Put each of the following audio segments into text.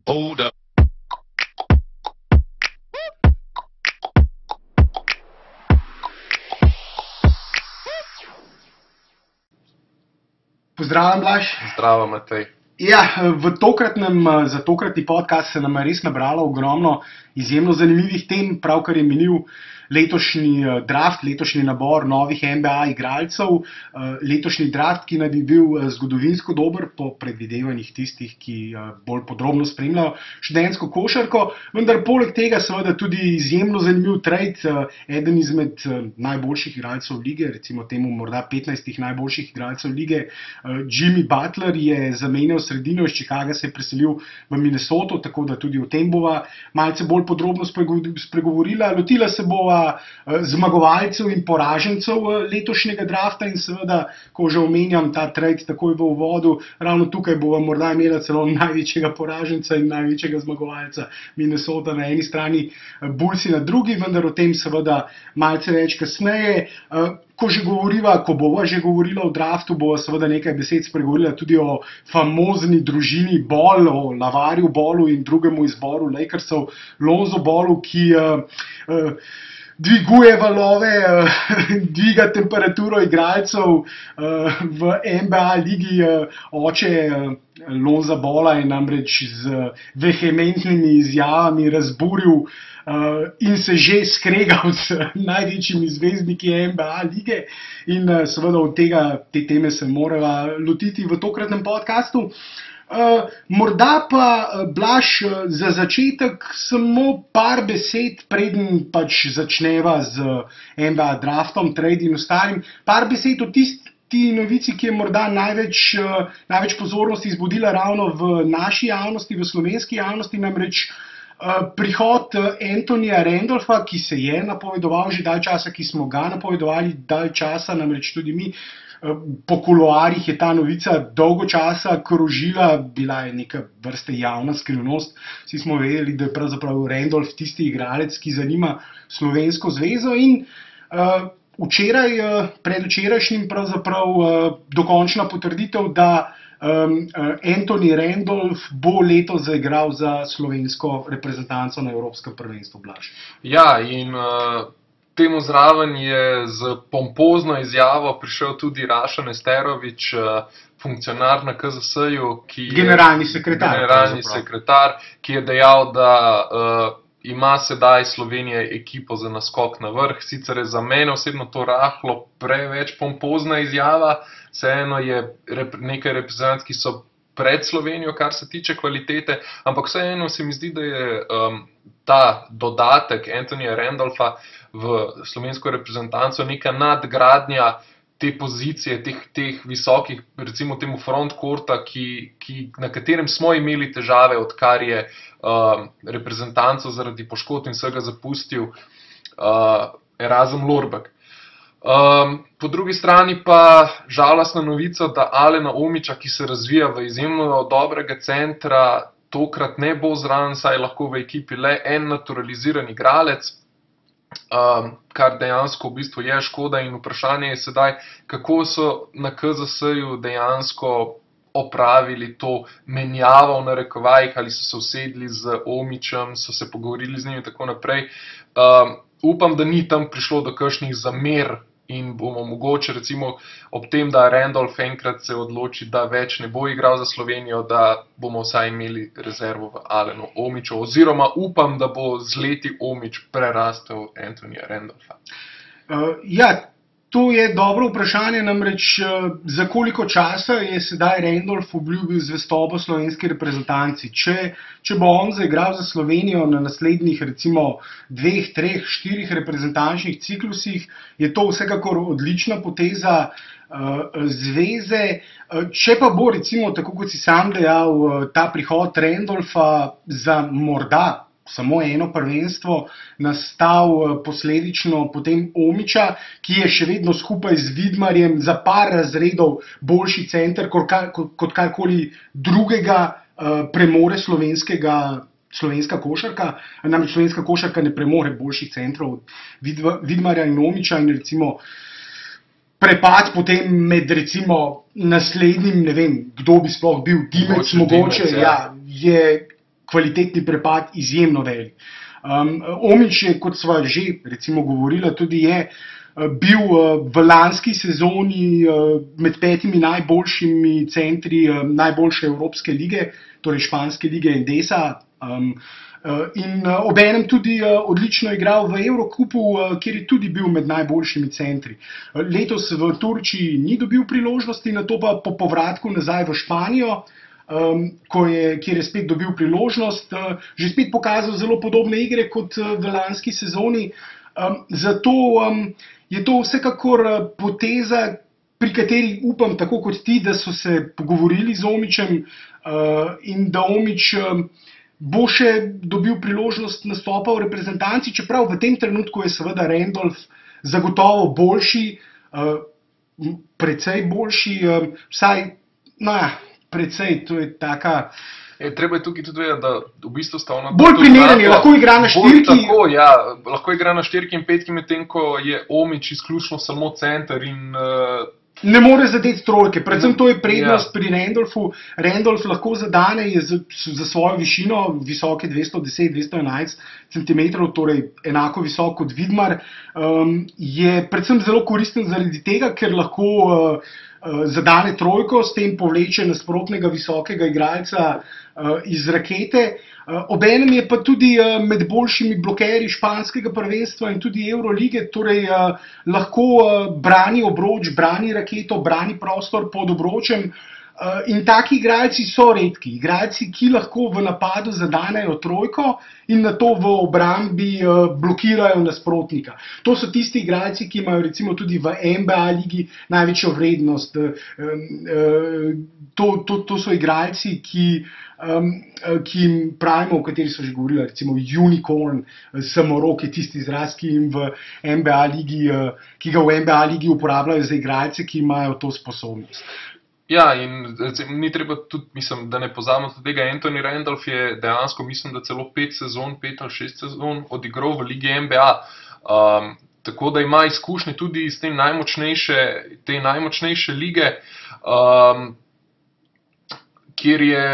Hold up. Pozdravljen, Blaž. Zdravo, Matej. Ja, za tokratni podcast se nam je res nabralo ogromno izjemno zanimivih tem, pravkar je minil letošnji draft, letošnji nabor novih NBA igralcev, letošnji draft, ki naj bi bil zgodovinsko dober po predvidevanjih tistih, ki bolj podrobno spremljajo študentsko košarko, vendar poleg tega seveda tudi izjemno zanimiv trade, eden izmed najboljših igralcev lige, recimo temu morda 15 najboljših igralcev lige, Jimmy Butler je zamenjal sredino, iz Chicaga se je preselil v Minnesoto, tako da tudi o tem bova malce bolj podrobno spregovorila. Lotila se bova zmagovalcev in poražencev letošnjega drafta in seveda, ko že omenjam ta trade takoj v uvodu, ravno tukaj bova morda imela celo največjega poraženca in največjega zmagovalca. Minnesota na eni strani, Bullsi na drugi, vendar o tem seveda malce več kasneje. Ko bova že govorila o draftu, bova seveda nekaj besed spregovorila tudi o famozni družini Ball, o Lavarju Ballu in drugemu izboru Lakersov, Lonzo Ballu, ki dviguje valove, dviga temperaturo igralcev v NBA ligi. Oče Lonza Balla je namreč z vehementnimi izjavami razburil in se že skregal z največjimi zvezdniki NBA lige in seveda od te teme se morava lotiti v tokratnem podcastu. Morda pa, Blaž, za začetek samo par besed, preden pač začneva z NBA draftom, trade in ostalim, par besed o tisti novici, ki je morda največ pozornosti izbudila ravno v naši javnosti, v slovenski javnosti, namreč prihod Anthonyja Randolpha, ki se je napovedoval že dalj časa, ki smo ga napovedovali dalj časa, namreč tudi mi. Po kuloarjih je ta novica dolgo časa krožila, bila je neka vrste javna skrivnost. Vsi smo vedeli, da je pravzaprav Randolph tisti igralec, ki zanima slovensko zvezo in predvčerajšnjim pravzaprav dokončna potrditev, da Anthony Randolph bo letos zaigral za slovensko reprezentanco na Evropskem prvenstvu, Blaž. Ja, in temu zraven je z pompozno izjavo prišel tudi Rašo Nesterović, funkcionar na KZS-ju, generalni sekretar, ki je dejal, da ima sedaj Slovenija ekipo za naskok na vrh. Sicer je za mene osebno to rahlo preveč pompozna izjava, vseeno je nekaj reprezentantov, ki so pred Slovenijo, kar se tiče kvalitete, ampak vseeno se mi zdi, da je ta dodatek Anthonyja Randolpha v slovensko reprezentanco neka nadgradnja te pozicije, teh visokih, recimo temu frontcourta, na katerem smo imeli težave, odkar je reprezentanco zaradi poškodb in vsega zapustil Erazem Lorbek. Po drugi strani pa žalostna novica, da Alena Omića, ki se razvija v izjemno dobrega centra, tokrat ne bo zraven, saj je lahko v ekipi le en naturaliziran igralec, kar dejansko v bistvu je škoda in vprašanje je sedaj, kako so na KZS-ju dejansko opravili to menjavo v narekovajih, ali so se usedli z Omićem, so se pogovorili z njim in tako naprej. Upam, da ni tam prišlo do kakšnih zamer in bomo mogoče recimo ob tem, da Randolph enkrat se odloči, da več ne bo igral za Slovenijo, da bomo vsaj imeli rezervo v Alenu Omiću, oziroma upam, da bo z leti Omić prerastel Anthonyja Randolpha. Ja, to je dobro vprašanje, namreč za koliko časa je sedaj Randolph obljubil zvestobo slovenski reprezentanci. Če bo on zaigral za Slovenijo na naslednjih recimo 2, 3, 4 reprezentančnih ciklusih, je to vsekakor odlična poteza zveze. Če pa bo recimo, tako kot si sam dejal, ta prihod Randolpha za morda samo eno prvenstvo nastal posledično potem Omića, ki je še vedno skupaj z Vidmarjem za par razredov boljši center kot karkoli drugega premore slovenska košarka. Namreč slovenska košarka ne premore boljših centrov od Vidmarja in Omića in recimo prepad potem med recimo naslednjim, ne vem, kdo bi sploh bil, Dimec mogoče, ja, je kvalitetni prepad izjemno velik. Omić je, kot sva že recimo govorila, tudi je bil v lanski sezoni med 5 najboljšimi centri najboljše Evropske lige, torej španske lige Endesa. In obenem tudi odlično igral v Evrokupu, kjer je tudi bil med najboljšimi centri. Letos v Turčiji ni dobil priložnosti, nato pa po povratku nazaj v Španijo, kjer je spet dobil priložnost, že spet pokazal zelo podobne igre kot v lanski sezoni. Zato je to vsekakor poteza, pri kateri upam, tako kot ti, da so se pogovorili z Omićem in da Omić bo še dobil priložnost nastopa v reprezentanci, čeprav v tem trenutku je seveda Randolph zagotovo boljši, precej boljši, vsaj, precej, to je taka... Treba je tukaj tudi vedeti, da v bistvu sta ona... Bolj primerni, lahko igra na štirki. Tako, ja, lahko igra na štirki in petki, medtem ko je Omić izključno samo center in... Ne more zadeti trojke, predvsem to je prednost pri Randolphu. Randolph lahko zadane, je za svojo višino, visoke 210-211 cm, torej enako visok kot Vidmar, je predvsem zelo koristen zaradi tega, ker lahko zadane trojko, s tem povleče nasprotnega visokega igralca iz rakete. Obenem je pa tudi med boljšimi blokerji španskega prvenstva in tudi Eurolige, torej lahko brani obroč, brani raketo, brani prostor pod obročem. In taki igralci so redki, igralci, ki lahko v napadu zadanejo trojko in nato v obrambi blokirajo nasprotnika. To so tisti igralci, ki imajo recimo tudi v NBA ligi največjo vrednost. To so igralci, ki jim pravimo, o kateri so že govorili, recimo unicorn, samorok je tisti izraz, ki ga v NBA ligi uporabljajo za igralce, ki imajo to sposobnost. Ja, in recimo, ni treba tudi, mislim, da ne pozabimo tega, Anthony Randolph je dejansko, mislim, da celo 5 ali 6 sezon odigral v ligi NBA, tako da ima izkušnje tudi iz te najmočnejše lige, kjer je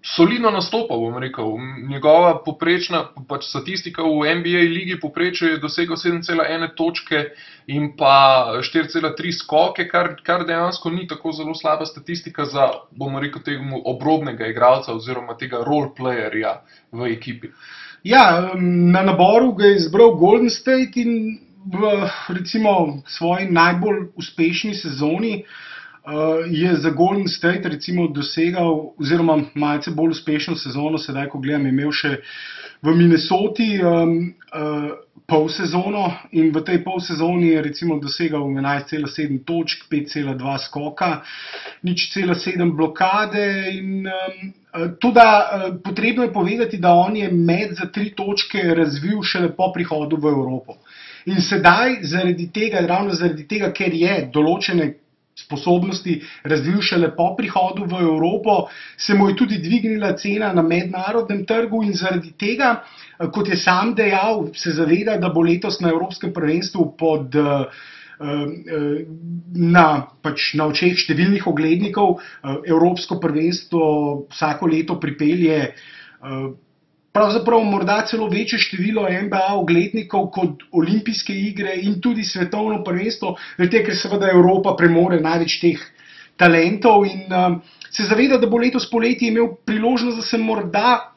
solidno nastopal, bom rekel. Njegova poprečna statistika v NBA ligi povprečju je dosegel 7,1 točke in pa 4,3 skoke, kar dejansko ni tako zelo slaba statistika za, bomo rekel, tega obrobnega igralca oziroma tega role playerja v ekipi. Ja, na naboru ga je izbral Golden State in recimo v svoji najbolj uspešni sezoni je za Golden State recimo dosegal, oziroma malce bolj uspešno sezono, sedaj ko gledam, je imel še v Minnesoti polsezono in v tej polsezoni je recimo dosegal 11,7 točk, 5,2 skoka, 0,7 blokade in potrebno je povedati, da on je met za 3 točke razvil šele po prihodu v Evropo. In sedaj ravno zaradi tega, ker je določene sposobnosti razvil šele po prihodu v Evropo, se mu je tudi dvignila cena na mednarodnem trgu in zaradi tega, kot je sam dejal, se zaveda, da bo letos na Evropskem prvenstvu na očeh številnih oglednikov. Evropsko prvenstvo vsako leto pripelje pravzaprav morda celo večje število NBA oglednikov kot olimpijske igre in tudi svetovno prvenstvo, ker seveda Evropa premore največ teh talentov in se zaveda, da bo letos poleti imel priložnost,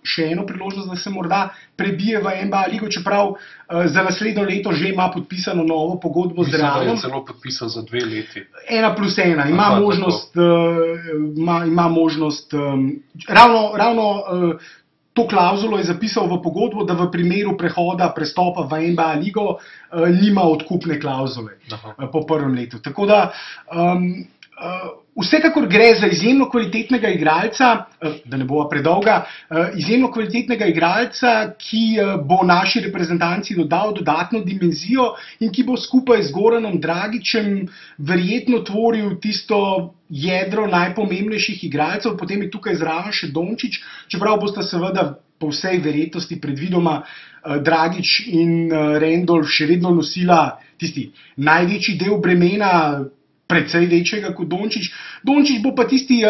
še eno priložnost, da se morda prebije v NBA ligo, čeprav za naslednjo leto že ima podpisano novo pogodbo z Realom. Mislim, da je celo podpisal za 2 leti. 1+1, ima možnost, ravno to klauzulo je zapisal v pogodbo, da v primeru prestopa v NBA ligo nima odkupne klauzule po prvem letu. Tako da vsekakor gre za izjemno kvalitetnega igralca, da ne bova predolga, izjemno kvalitetnega igralca, ki bo naši reprezentanci dodal dodatno dimenzijo in ki bo skupaj z Goranom Dragićem verjetno tvoril tisto jedro najpomembnejših igralcev, potem je tukaj zraven še Dončić, čeprav bosta seveda po vsej verjetnosti predvidoma Dragić in Randolph še vedno nosila tisti največji del bremena precej večjega kot Dončić. Dončić bo pa tisti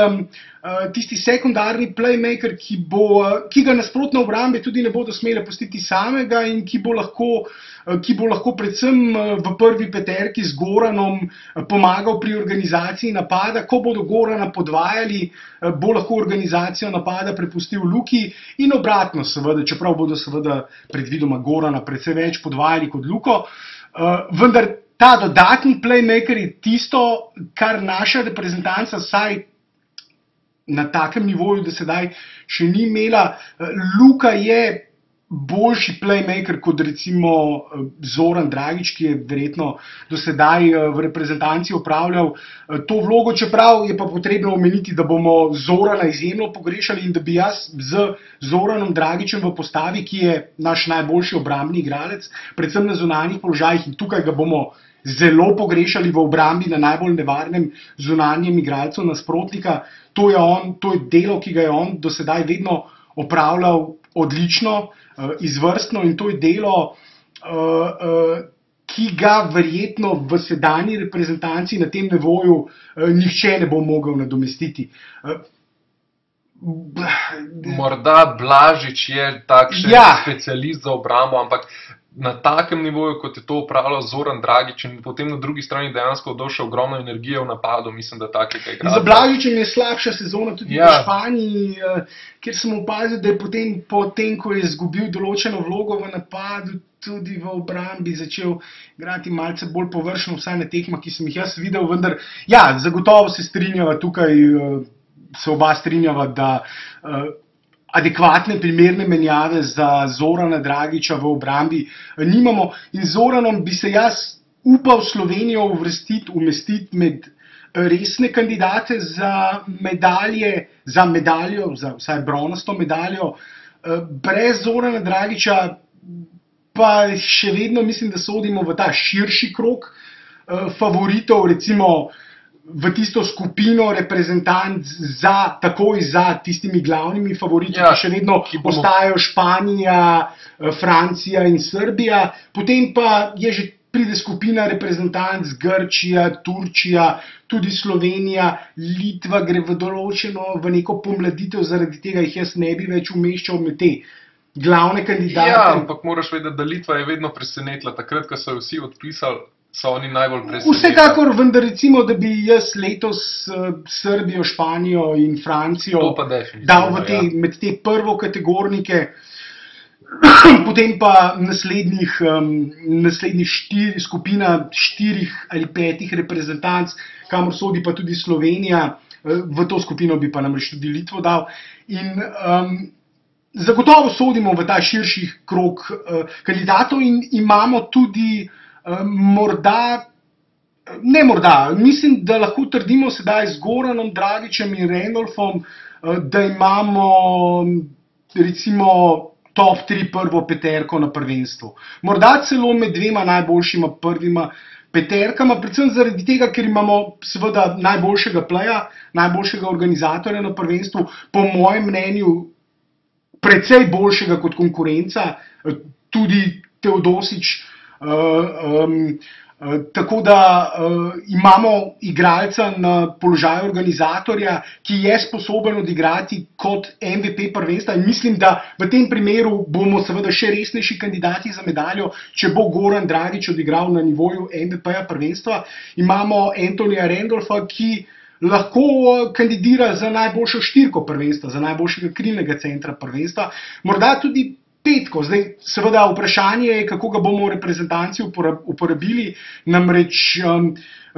sekundarni playmaker, ki ga nasprotne obrambe tudi ne bodo smele pustiti samega in ki bo lahko predvsem v prvi peterki z Goranom pomagal pri organizaciji napada. Ko bodo Gorana podvajali, bo lahko organizacijo napada prepustil Luki in obratno seveda, čeprav bodo seveda predvidoma Gorana precej več podvajali kot Luko. Vendar ta dodatni playmaker je tisto, kar naša reprezentanca vsaj na takem nivoju do sedaj še ni imela. Luka je boljši playmaker kot recimo Zoran Dragić, ki je verjetno do sedaj v reprezentanci opravljal to vlogo, čeprav je pa potrebno omeniti, da bomo Zorana izjemno pogrešali in da bi jaz z Zoranom Dragićem v postavi, ki je naš najboljši obrambni igralec, predvsem na zunanjih položajih, in tukaj ga bomo zelo pogrešali v obrambi na najbolj nevarnem zunanjem igralcu nasprotnika. To je delo, ki ga je on do sedaj vedno opravljal odlično, izvrstno, in to je delo, ki ga verjetno v sedanji reprezentanci na tem nivoju nihče ne bo mogel nadomestiti. Morda Blažič je takšen specialist za obrambo, ampak na takem nivoju, kot je to upravljal Zoran Dragić, in potem na drugi strani dejansko došel ogromno energije v napadu, mislim, da takega igralca. Za Blažičem je slabša sezona tudi v Španiji, kjer sem opazil, da je potem, ko je izgubil določeno vlogo v napadu, tudi v obrambi začel igrati malce bolj površno, vsaj na tekmah, ki sem jih jaz videl, vendar zagotovo se strinjava tukaj, se oba strinjava, da adekvatne, primerne menjave za Zorana Dragića v obrambi nimamo, in Zoranom bi se jaz upal Slovenijo umestiti med resne kandidate za medaljo, za vsaj bronasto medaljo. Brez Zorana Dragića pa še vedno mislim, da sodimo v ta širši krog favoritov, recimo v tisto skupino reprezentant takoj za tistimi glavnimi favoriti, ki še vedno ostajajo Španija, Francija in Srbija. Potem pa pride skupina reprezentant z Grčija, Turčija, tudi Slovenija, Litva gre v neko pomladitev, zaradi tega jih jaz ne bi več umeščal med te glavne kandidate. Ja, ampak moraš vedeti, da Litva je vedno presenetila. Takrat, ko so vsi odpisali, so oni najbolj presenetili. Vsekakor, vendar recimo, da bi jaz letos Srbijo, Španijo in Francijo dal med te prvokategornike, potem pa naslednjih skupina 4 ali 5 reprezentanc, kamor sodi pa tudi Slovenija, v to skupino bi pa namreč tudi Litvo dal. In zagotovo sodimo v ta širši krog kandidatov in imamo tudi mislim, da lahko trdimo sedaj z Goranom Dragićem in Randolfom, da imamo recimo top 3 prvo peterko na prvenstvu. Morda celo med dvema najboljšima prvima peterkama, predvsem zaradi tega, ker imamo seveda najboljšega playa, najboljšega organizatorja na prvenstvu, po mojem mnenju precej boljšega kot konkurenca, tudi Teodosić. Tako da imamo igralca na položaju organizatorja, ki je sposoben odigrati kot MVP prvenstva, in mislim, da v tem primeru bomo seveda še resnejši kandidati za medaljo, če bo Goran Dragić odigral na nivoju MVP-ja prvenstva. Imamo Antonija Randolfa, ki lahko kandidira za najboljšo štirko prvenstva, za najboljšega krilnega centra prvenstva, morda tudi petko. Zdaj, seveda, vprašanje je, kako ga bomo v reprezentanci uporabili, namreč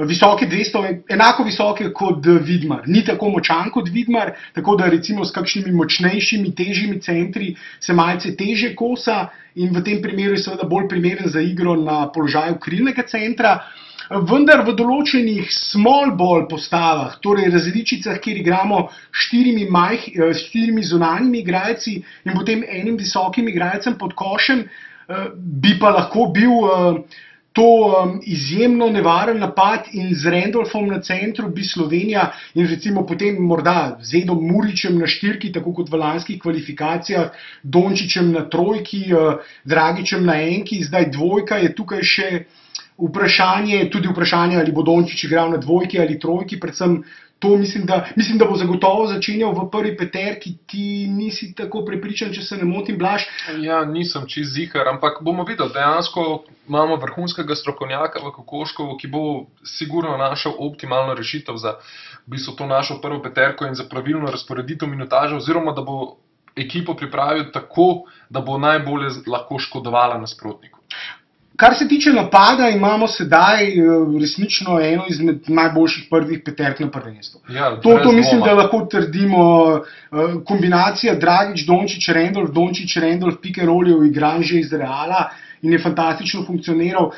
visoke 200, enako visoke kot Vidmar. Ni tako močan kot Vidmar, tako da recimo s kakšnimi močnejšimi, težjimi centri se malce teže kosa in v tem primeru je seveda bolj primeren za igro na položaju krilnega centra. Vendar v določenih small ball postavah, torej različicah, kjer igramo 4 zunanjimi igralci in potem enim visokim igralcem pod košem, bi pa lahko bil to izjemno nevaren napad, in z Randolfom na centru bi Slovenija in recimo potem morda z Edom Murićem na štirki, tako kot v lanskih kvalifikacijah, Dončićem na trojki, Dragićem na enki, zdaj dvojka je tukaj še tudi vprašanje, ali bo Dončić igral na dvojki ali trojki, predvsem to mislim, da bo zagotovo začenjal v prvi peterki. Ti nisi tako prepričan, če se ne motim, Blaž? Ja, nisem čisto ziher, ampak bomo videli. Dejansko imamo vrhunskega strokovnjaka v Kokoškovu, ki bo sigurno našel optimalno rešitev za v bistvu to našo prvo peterko in za pravilno razporeditev minutaže, oziroma da bo ekipo pripravil tako, da bo najbolje lahko škodovala nasprotniku. Kar se tiče napada, imamo sedaj resnično eno izmed najboljših prvih peterk na prvenstvu. Ja, to mislim, da lahko trdimo. Kombinacija Dragić, Dončić, Randolph, Dončić, Randolph, pick and roll je igran že iz Reala in je fantastično funkcioniral.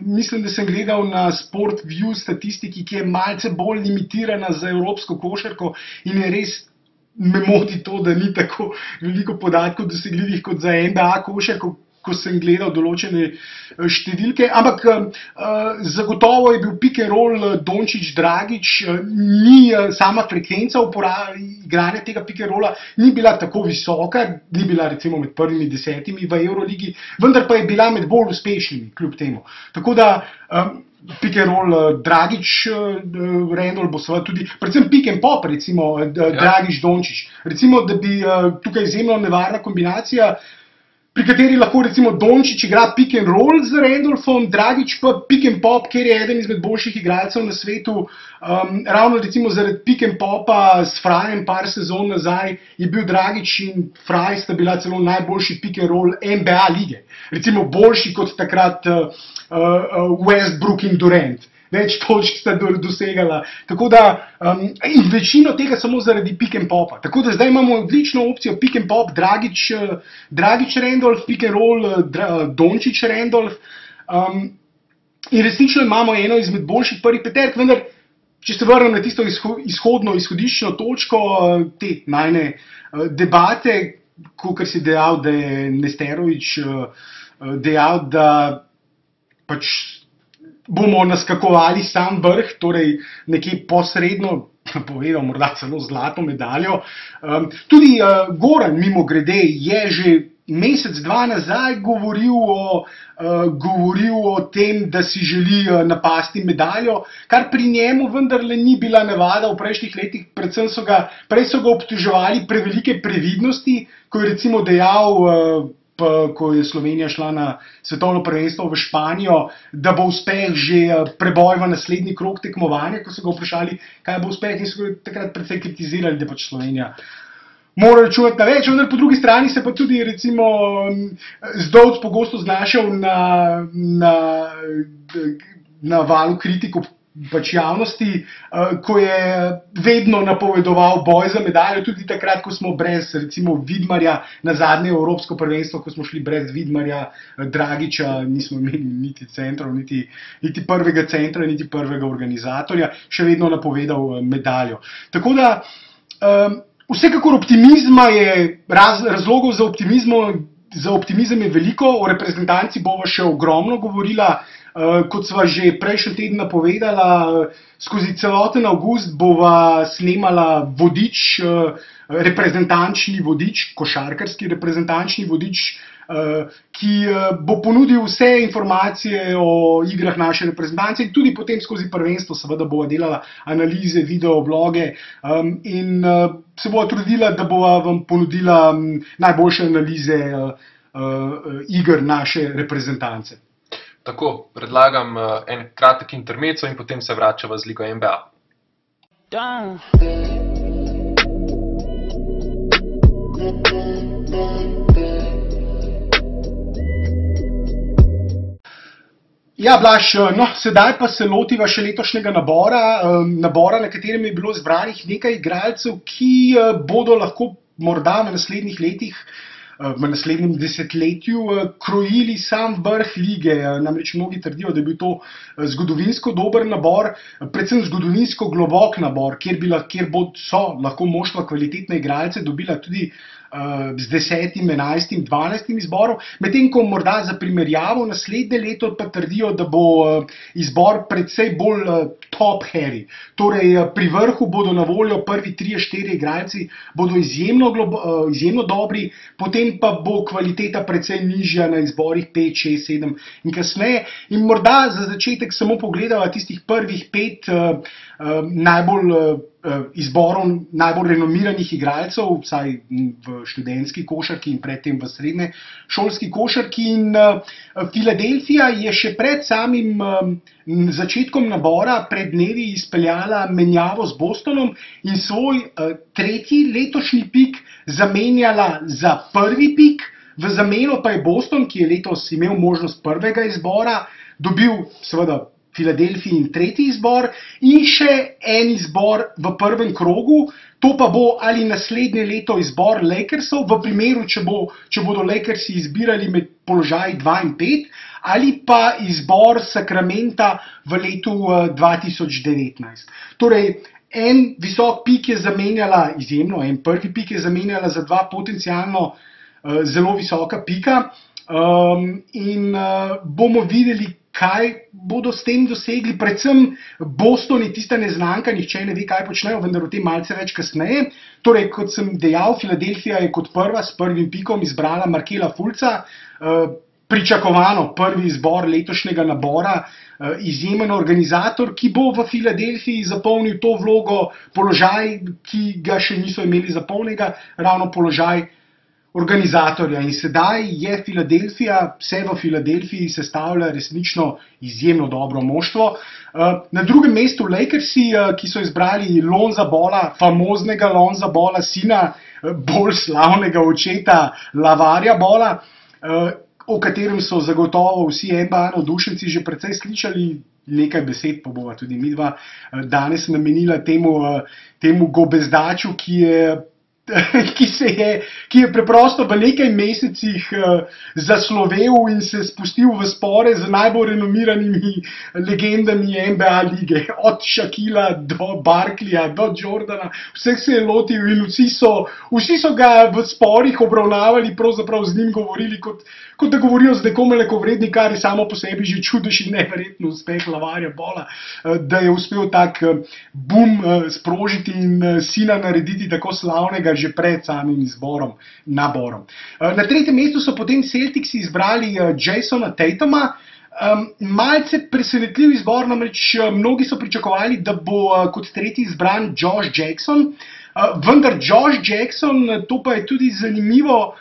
Mislim, da sem gledal na SportView statistiki, ki je malce bolj limitirana za evropsko košarko in je res. Me moti to, da ni tako veliko podatkov dosegljivih kot za NBA košarko, ko sem gledal določene številke, ampak zagotovo je bil pick and roll Dončić-Dragić, ni sama frekvenca igranja tega pick and rolla ni bila tako visoka, ni bila recimo med prvimi 10 v Euroligi, vendar pa je bila med bolj uspešnimi kljub temu. Tako da pick and roll Dragić, Randolph bo seveda tudi, predvsem pick and pop, recimo Dragić-Dončić. Recimo, da bi tukaj izjemno nevarna kombinacija, pri kateri lahko recimo Dončić igra pick and roll z Randolphom, Dragić pa pick and pop, ker je eden izmed boljših igralcev na svetu. Ravno recimo zaradi pick and popa s Frajem par sezon nazaj je bil Dragić in Fraj sta bila celo najboljši pick and roll NBA lige. Recimo boljši kot takrat Westbrook in Durant. Več točk sta dosegala. Tako da, in večino tega samo zaradi pick and popa. Tako da zdaj imamo odlično opcijo pick and pop, Dragić Randolph, pick and roll Dončić Randolph. In resnično imamo eno izmed boljših prvih peterk, vendar, če se vrnem na tisto izhodiščno točko te najne debate, kakor si dejal, da je Nesterović dejal, da pač bomo naskakovali sam vrh, torej nekje posredno, povedal morda celo zlato medaljo. Tudi Goran, mimogrede, je že mesec, dva nazaj govoril o tem, da si želi napasti medaljo, kar pri njemu vendarle ni bila navada v prejšnjih letih. Predvsem prej so ga obtoževali prevelike previdnosti, ko je recimo dejal, ko je Slovenija šla na svetovno prvenstvo v Španijo, da bo uspeh že preboj v naslednji krog tekmovanja, ko so ga vprašali, kaj bo uspeh, in so ga takrat precej kritizirali, da pač Slovenija mora računati na več, vendar po drugi strani se pa tudi recimo Zdovc pogosto znašel na valu kritikov pač javnosti, ko je vedno napovedoval boj za medaljo, tudi takrat, ko smo brez recimo Vidmarja na zadnje evropsko prvenstvo, ko smo šli brez Vidmarja, Dragića, nismo imeli niti centrov, niti prvega centra, niti prvega organizatorja, še vedno napovedal medaljo. Tako da vsekakor optimizma je, razlogov za optimizem je veliko, o reprezentanci bova še ogromno govorila. Kot sva že prejšnji teden napovedala, skozi celoten avgust bova snemala vodič, reprezentančni vodič, košarkarski reprezentančni vodič, ki bo ponudil vse informacije o igrah naše reprezentance in tudi potem skozi prvenstvo seveda bova delala analize, video, bloge in se bova trudila, da bova vam ponudila najboljše analize iger naše reprezentance. Tako, predlagam en kratek intermezzo in potem se vračava z Ligo NBA. Ja, Blaž, no, sedaj pa se lotiva še letošnjega nabora, na katerem je bilo zbranih nekaj igralcev, ki bodo lahko morda v naslednjih letih, v naslednjem desetletju krojili sam vrh lige. Namreč mnogi trdijo, da je bil to zgodovinsko dober nabor, predvsem zgodovinsko globok nabor, kjer so lahko moštva kvalitetne igralce dobila tudi z 10., 11., 12. izborom, medtem ko morda za primerjavo naslednje leto pa trdijo, da bo izbor predvsej bolj top-heavy. Torej, pri vrhu bodo na voljo prvi 3-4 igralci, bodo izjemno dobri, potem pa bo kvaliteta predvsej nižja na izborih 5, 6, 7 in kasneje. In morda za začetek samo pogledava tistih prvih 5 izborov najbolj renomiranih igralcev, vsaj v študentski košarki in predtem v srednje šolski košarki. In Filadelfija je še pred samim začetkom nabora pred dnevi izpeljala menjavo z Bostonom in svoj tretji letošnji pik zamenjala za prvi pik. V zameno pa je Boston, ki je letos imel možnost prvega izbora, dobil seveda Filadelfiji tretji izbor in še en izbor v prvem krogu. To pa bo ali naslednje leto izbor Lakersov, v primeru, če bodo Lakersi izbirali med položaji 2 in 5, ali pa izbor Sacramenta v letu 2019. Torej, en visok pik je zamenjala izjemno, en prvi pik je zamenjala za 2 potencialno zelo visoka pika in bomo videli, kaj bodo s tem dosegli. Predvsem Boston je tista neznanka, nihče ne ve, kaj počnejo, vendar o tem malce več kasneje. Torej, kot sem dejal, Filadelfija je kot prva s prvim pikom izbrala Markela Fultza, pričakovano prvi izbor letošnjega nabora, izjemen organizator, ki bo v Filadelfiji zapolnil to vlogo, položaj, ki ga še niso imeli zapolnjenega, ravno položaj organizatorja. In sedaj se v Filadelfiji sestavlja resnično izjemno dobro moštvo. Na drugem mestu Lakersi, ki so izbrali Lonza Balla, famoznega Lonza Balla, sina bolj slavnega očeta Lavarja Balla, o katerem so zagotovo vsi NBA navdušenci že precej slišali. Nekaj besed pa bova tudi midva danes namenila temu gobezdaču, ki je preprosto v nekaj mesecih zaslovel in se spustil v spore z najbolj renomiranimi legendami NBA lige, od Shaquilla do Barkleyja, do Jordana, vseh se je lotil in vsi so ga v sporih obravnavali, pravzaprav z njim govorili, kot da govorijo z nekom enakovrednim, kar je samo po sebi že čudež in neverjetno uspeh Lavarja Balla, da je uspel tak boom sprožiti in sina narediti tako slavnega že pred samim naborom. Na tretjem mestu so potem Celticsi izbrali Jasona Tatuma. Malce presenetljiv izbor, namreč mnogi so pričakovali, da bo kot tretji izbran Josh Jackson, vendar Josh Jackson, to pa je tudi zanimivo,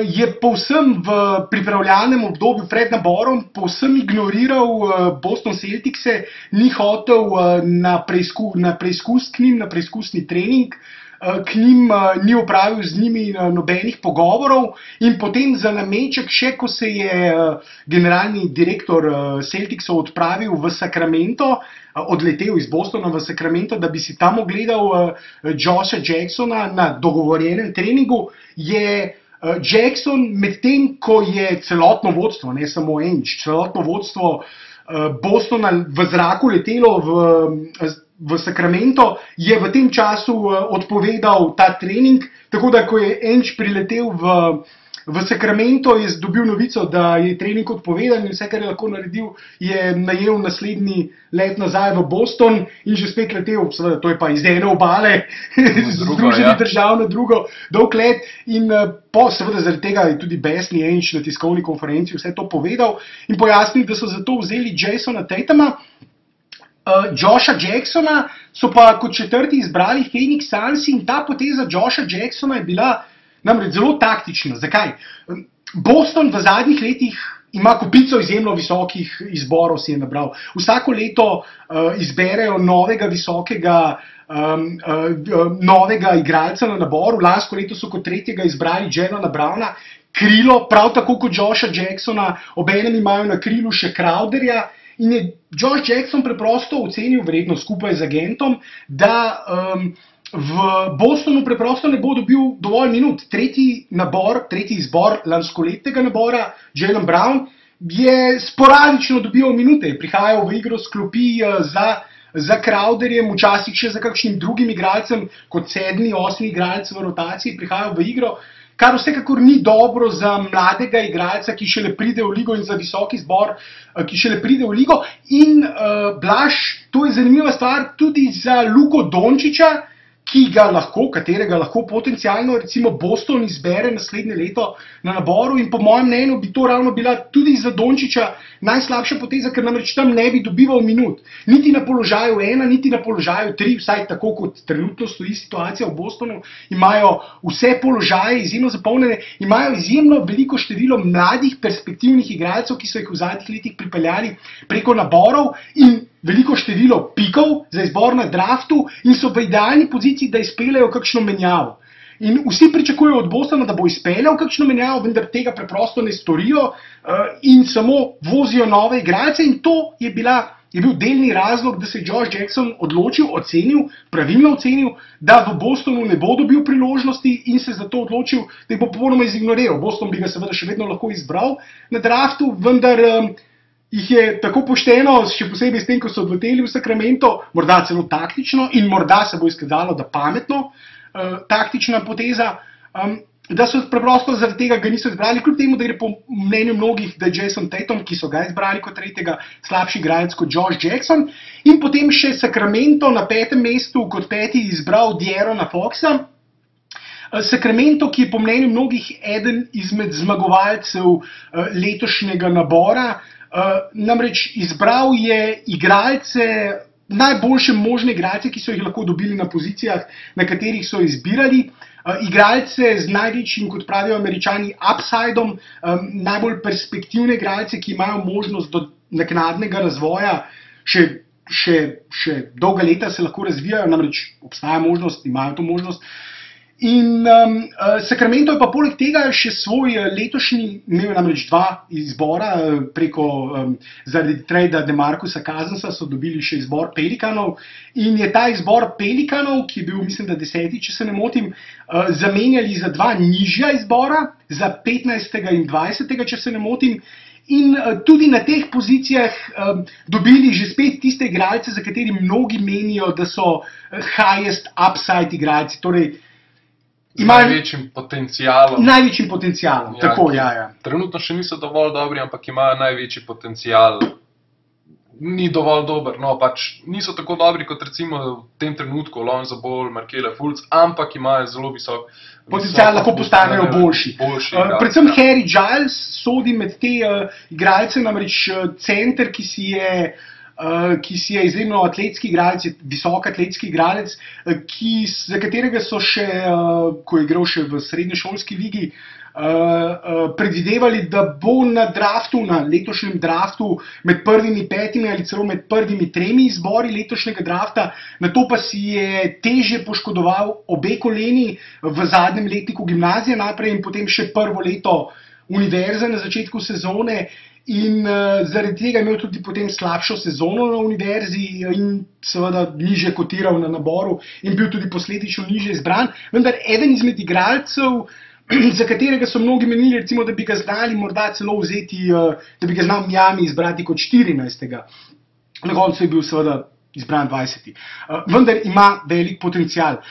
je povsem v pripravljalnem obdobju pred naborom povsem ignoriral Boston Celticse, ni hotel na preizkusni trening, k njim ni opravil z njimi nobenih pogovorov in potem za nameček, še ko se je generalni direktor Celticsov odpravil v Sacramento, odletel iz Bostona v Sacramento, da bi si tam ogledal Josha Jacksona na dogovorjenem treningu, je Jackson, medtem ko je celotno vodstvo, ne samo Ainge, celotno vodstvo Bostona v zraku letelo v Sacramento, je v tem času odpovedal ta trening, tako da ko je Ainge priletel v Sacramento, je dobil novico, da je trening odpovedan in vse, kar je lahko naredil, je najel naslednji let nazaj v Boston in že spet letel, seveda to je pa iz ene obale, z Združenih držav na drugo, dolg let in seveda zaradi tega je tudi besni Ainge na tiskovni konferenci vse to povedal in pojasnil, da so zato vzeli Jasona Tatuma. Josha Jacksona so pa kot četrti izbrali Phoenix Suns in ta poteza Josha Jacksona je bila namreč zelo taktična. Zakaj? Boston v zadnjih letih ima kupico izjemno visokih izborov, si je nabral. Vsako leto izberejo novega igralca na naboru. Lansko leto so kot tretjega izbrali Jelena Browna, krilo, prav tako kot Josha Jacksona, obenem imajo na krilu še Crowderja. In je Josh Jackson preprosto ocenil vredno skupaj z agentom, da v Bostonu preprosto ne bo dobil dovolj minut. Tretji izbor lanskoletnega nabora, Jaylen Brown, je sporadično dobival minute, prihajal v igro s klopi za za Crowderjem, včasih še za kakšnim drugim igralcem, kot 7., 8. igralec v rotaciji prihajajo v igro, kar vsekakor ni dobro za mladega igralca, ki šele pride v ligo, in za visoki zbor, ki šele pride v ligo. In Blaž, to je zanimiva stvar tudi za Luko Dončića, katerega lahko potencialno recimo Boston izbere naslednje leto na naboru, in po mojem mnenju bi to ravno bila tudi za Dončića najslabša poteza, ker namreč tam ne bi dobival minut. Niti na položaju 1, niti na položaju 3, vsaj tako kot trenutno stoji situacija v Bostonu, imajo vse položaje izjemno zapolnjene, imajo izjemno veliko število mladih perspektivnih igralcev, ki so jih v zadnjih letih pripeljali preko naborov, in veliko število pikov za izbor na draftu, in so v idealni poziciji, da izpeljejo kakšno menjavo. In vsi pričakujejo od Bostona, da bo izpeljal kakšno menjavo, vendar tega preprosto ne storijo in samo vozijo nove igralce, in to je bil delni razlog, da se je Josh Jackson pravilno ocenil, da v Bostonu ne bo dobil priložnosti, in se zato odločil, da jih bo popolnoma izignoriral. Boston bi ga seveda še vedno lahko izbral na draftu, vendar jih je tako pošteno, še posebej s tem, ko so odleteli v Sacramento, morda celo taktično, in morda se bo izkazalo, da pametno taktična poteza, da so preprosto zaradi tega ga niso izbrali, kljub temu, da gre po mnenju mnogih, da je Jason Tatum, ki so ga izbrali kot 3., slabši igralec kot Josh Jackson, in potem še Sacramento na 5. mestu kot 5. izbral De'Aarona Foxa. Sacramento, ki je po mnenju mnogih eden izmed zmagovalcev letošnjega nabora, namreč izbral je igralce, najboljše možne igralce, ki so jih lahko dobili na pozicijah, na katerih so izbirali, igralce z največjim, kot pravijo Američani, upsideom, najbolj perspektivne igralce, ki imajo možnost do naknadnega razvoja, še dolga leta se lahko razvijajo, namreč obstaja možnost, imajo to možnost. In Sacramento je pa poleg tega še svoj letošnji, imel namreč 2 izbora preko, zaradi trada DeMarcusa Cousinsa so dobili še izbor Pelikanov, in je ta izbor Pelikanov, ki je bil, mislim, da 10., če se ne motim, zamenjali za 2 nižja izbora, za 15. in 20., če se ne motim, in tudi na teh pozicijah dobili že spet tiste igralce, za kateri mnogi menijo, da so highest upside igralci, torej največjim potencialom. Največjim potencialom, tako, ja. Trenutno še niso dovolj dobri, ampak imajo največji potencial. Ni dovolj dober, no, pač niso tako dobri kot recimo v tem trenutku Lonzo Ball, Markelle Fultz, ampak imajo zelo visok potencial, lahko postanejo boljši. Predvsem Harry Giles sodi med te igralce, namreč center, ki si je izjemno atletski igralec, visok atletski igralec, za katerega so še, ko je igral še v srednješolski ligi, predvidevali, da bo na letošnjem draftu med prvimi 5. ali celo med prvimi 3. izbori letošnjega drafta, nato pa si je težje poškodoval obe koleni v zadnjem letniku gimnazije najprej in potem še prvo leto univerze na začetku sezone. In zaradi tega je imel tudi potem slabšo sezono na univerzi in seveda nižje kotiral na naboru in bil tudi posledično nižje izbran. Vendar eden izmed igralcev, za katerega so mnogi menili, recimo, da bi ga znali morda celo vzeti, da bi ga znal Miami izbrati kot 14. Na koncu je bil seveda izbran 20. Vendar ima velik potencial.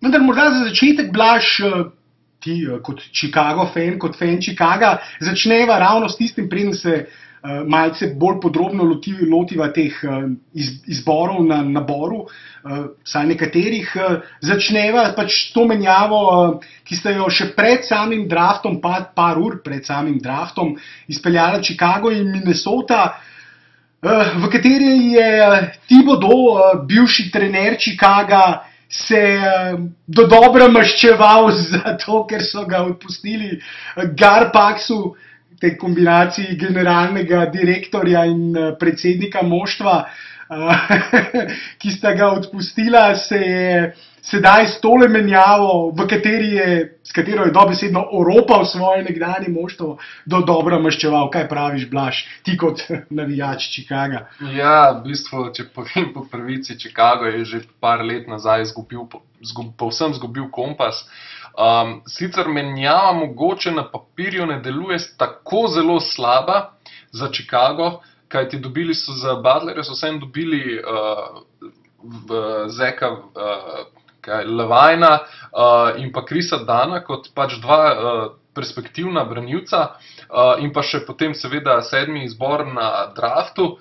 Vendar morda za začetek, Blaž, ti kot Chicago fan, kot fan Chicaga, začneva ravno s tistim, preden se malce bolj podrobno lotiva teh izborov na naboru, vsaj nekaterih, začneva pač to menjavo, ki sta jo še pred samim draftom, par ur pred samim draftom, izpeljala Chicago in Minnesota, v kateri je Thibodeau, bivši trener Chicaga, se dodobra maščeval zato, ker so ga odpustili Garpaxu, tej kombinaciji generalnega direktorja in predsednika moštva, ki sta ga odpustila, se je sedaj s tole menjavo, s katero je dobesedno oropal svoje nekdanje moštvo, dodobra maščeval. Kaj praviš, Blaž, ti kot navijač Chicaga? Ja, v bistvu, če povem po pravici, Chicago je že par let nazaj povsem zgubil kompas. Sicer menjava mogoče na papirju ne deluje tako zelo slaba za Chicago, kajti dobili so za Butlerja, so vsem dobili Zeka Levina in pa Chrisa Dana kot pač dva perspektivna branilca in pa še potem seveda 7. izbor na draftu.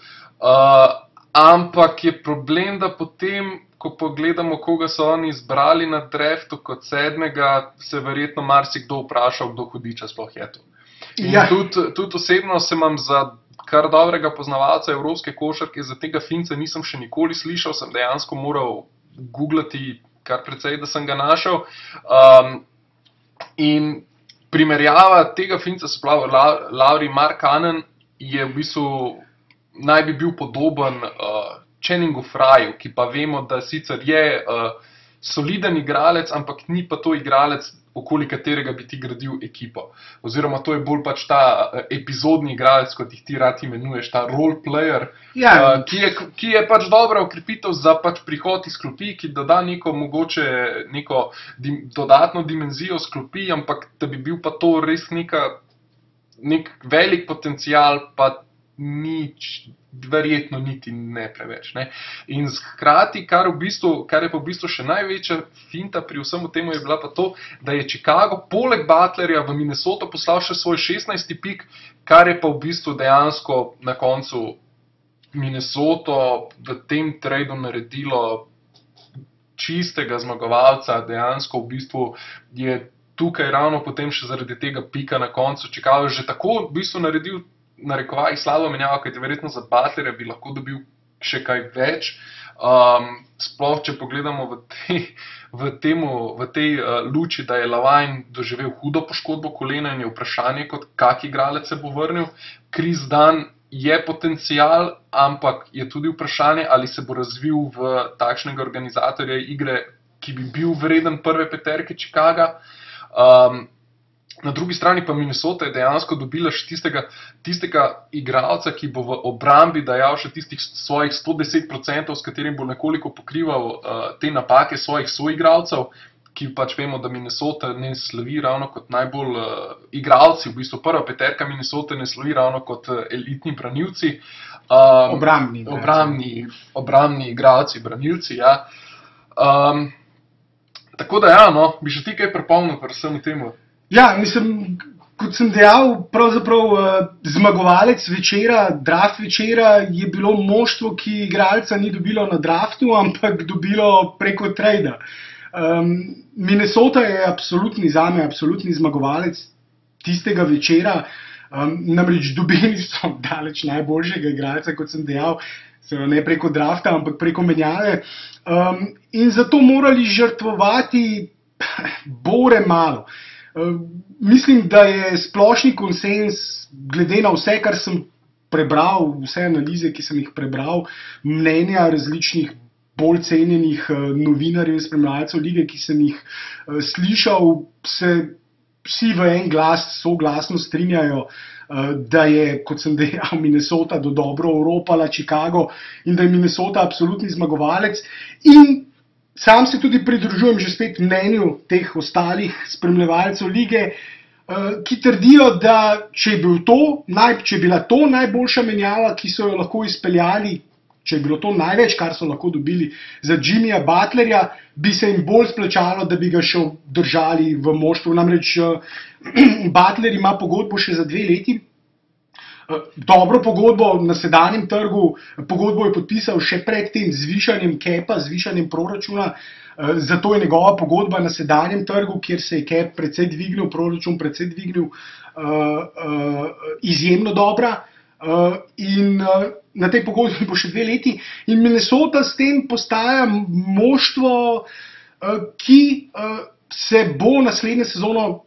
Ampak je problem, da potem, ko pogledamo, koga so oni izbrali na draftu kot 7., se verjetno marsikdo vprašal, kdo hudiča sploh je to. In tudi osebno se imam za kar dobrega poznavalca evropske košarke, za tega Finca nisem še nikoli slišal, sem dejansko moral googlati kar precej, da sem ga našel. In primerjava tega Finca, se pravi Lauri Markkanen, je v bistvu naj bi bil podoben Channingu Fryu, ki pa vemo, da sicer je soliden igralec, ampak ni pa to igralec, okoli katerega bi ti gradil ekipo. Oziroma to je bolj pač ta epizodni igralec, kot jih ti rad imenuješ, ta role player, ki je pač dobra okrepitev za pač prihod iz klopi, ki doda neko dodatno dimenzijo z klopi, ampak da bi bil pa to res nek velik potencial, pa verjetno niti ne preveč. Ne? In hkrati, kar je pa v bistvu še največja finta pri vsemu temu, je bila pa to, da je Chicago poleg Butlerja v Minnesoto poslal še svoj 16. pik, kar je pa v bistvu dejansko na koncu Minnesoto v tem tradu naredilo čistega zmagovalca. Dejansko v bistvu je tukaj ravno potem še zaradi tega pika na koncu Chicago že tako v bistvu naredil narekovaj slabo menjavo, kajti verjetno za Butlerja bi lahko dobil še kaj več. Sploh, če pogledamo v tej luči, da je Levine doživel hudo poškodbo kolena in je vprašanje, kot kak igralec se bo vrnil. Chris Dunn je potencial, ampak je tudi vprašanje, ali se bo razvil v takšnega organizatorja igre, ki bi bil vreden prve peterke Chicaga. Na drugi strani pa Minnesota je dejansko dobila še tistega igralca, ki bo v obrambi dajal še tistih svojih 110%, s katerim bo nekoliko pokrival te napake svojih soigralcev, ki pač vemo, da Minnesota ne slovi ravno kot najbolj igralci, v bistvu prva peterka Minnesota ne slovi ravno kot elitni branilci. Obrambni igralci, branilci, ja. Tako da ja, no, bi še ti kaj pripomnil pri vsem temu? Ja, mislim, kot sem dejal, pravzaprav zmagovalec večera, draft večera je bilo moštvo, ki igralca ni dobilo na draftu, ampak dobilo preko trada. Minnesota je zame absolutni zmagovalec tistega večera, namreč dobili so daleč najboljšega igralca, kot sem dejal, ne preko drafta, ampak preko menjave. In zato morali žrtvovati bore malo. Mislim, da je splošni konsens, glede na vse, kar sem prebral, vse analize, ki sem jih prebral, mnenja različnih bolj cenjenih novinarjev in spremljalcev lige, ki sem jih slišal, se vsi v en glas soglasno strinjajo, da je, kot sem dejal, Minnesota dobro oropala Chicago in da je Minnesota absolutni zmagovalec. In sam se tudi pridružujem že spet mnenju teh ostalih spremljevalcev lige, ki trdijo, da če je bila to najboljša menjava, ki so jo lahko izpeljali, če je bilo to največ, kar so lahko dobili za Jimmyja Butlerja, bi se jim bolj splačalo, da bi ga še držali v moštvu. Namreč Butler ima pogodbo še za 2 leti. Dobro pogodbo na sedanjem trgu, pogodbo je podpisal še pred tem zvišanjem capa, zvišanjem proračuna, zato je njegova pogodba na sedanjem trgu, kjer se je cap precej dvignil, proračun precej dvignil, izjemno dobra. In na tej pogodbi bo še 2 leti. In Minnesota s tem postaja moštvo, ki se bo naslednje sezono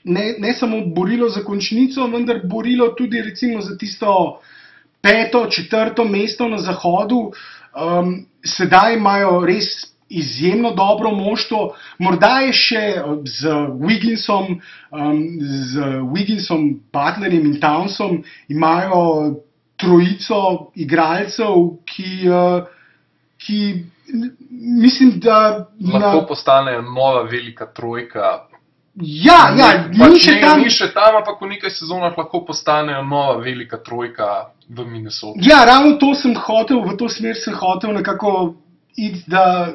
ne samo borilo za končnico, vendar borilo tudi recimo za tisto 5., 4. mesto na zahodu. Sedaj imajo res izjemno dobro moštvo. Morda je še z Wigginsom, Butlerjem in Townsom imajo trojico igralcev, ki mislim, da lahko postanejo nova velika trojka. ni še tam. Ni še tam, ampak v nekaj sezonah lahko postanejo nova velika trojka v Minnesoti. Ja, ravno to v to smer sem hotel nekako iti, da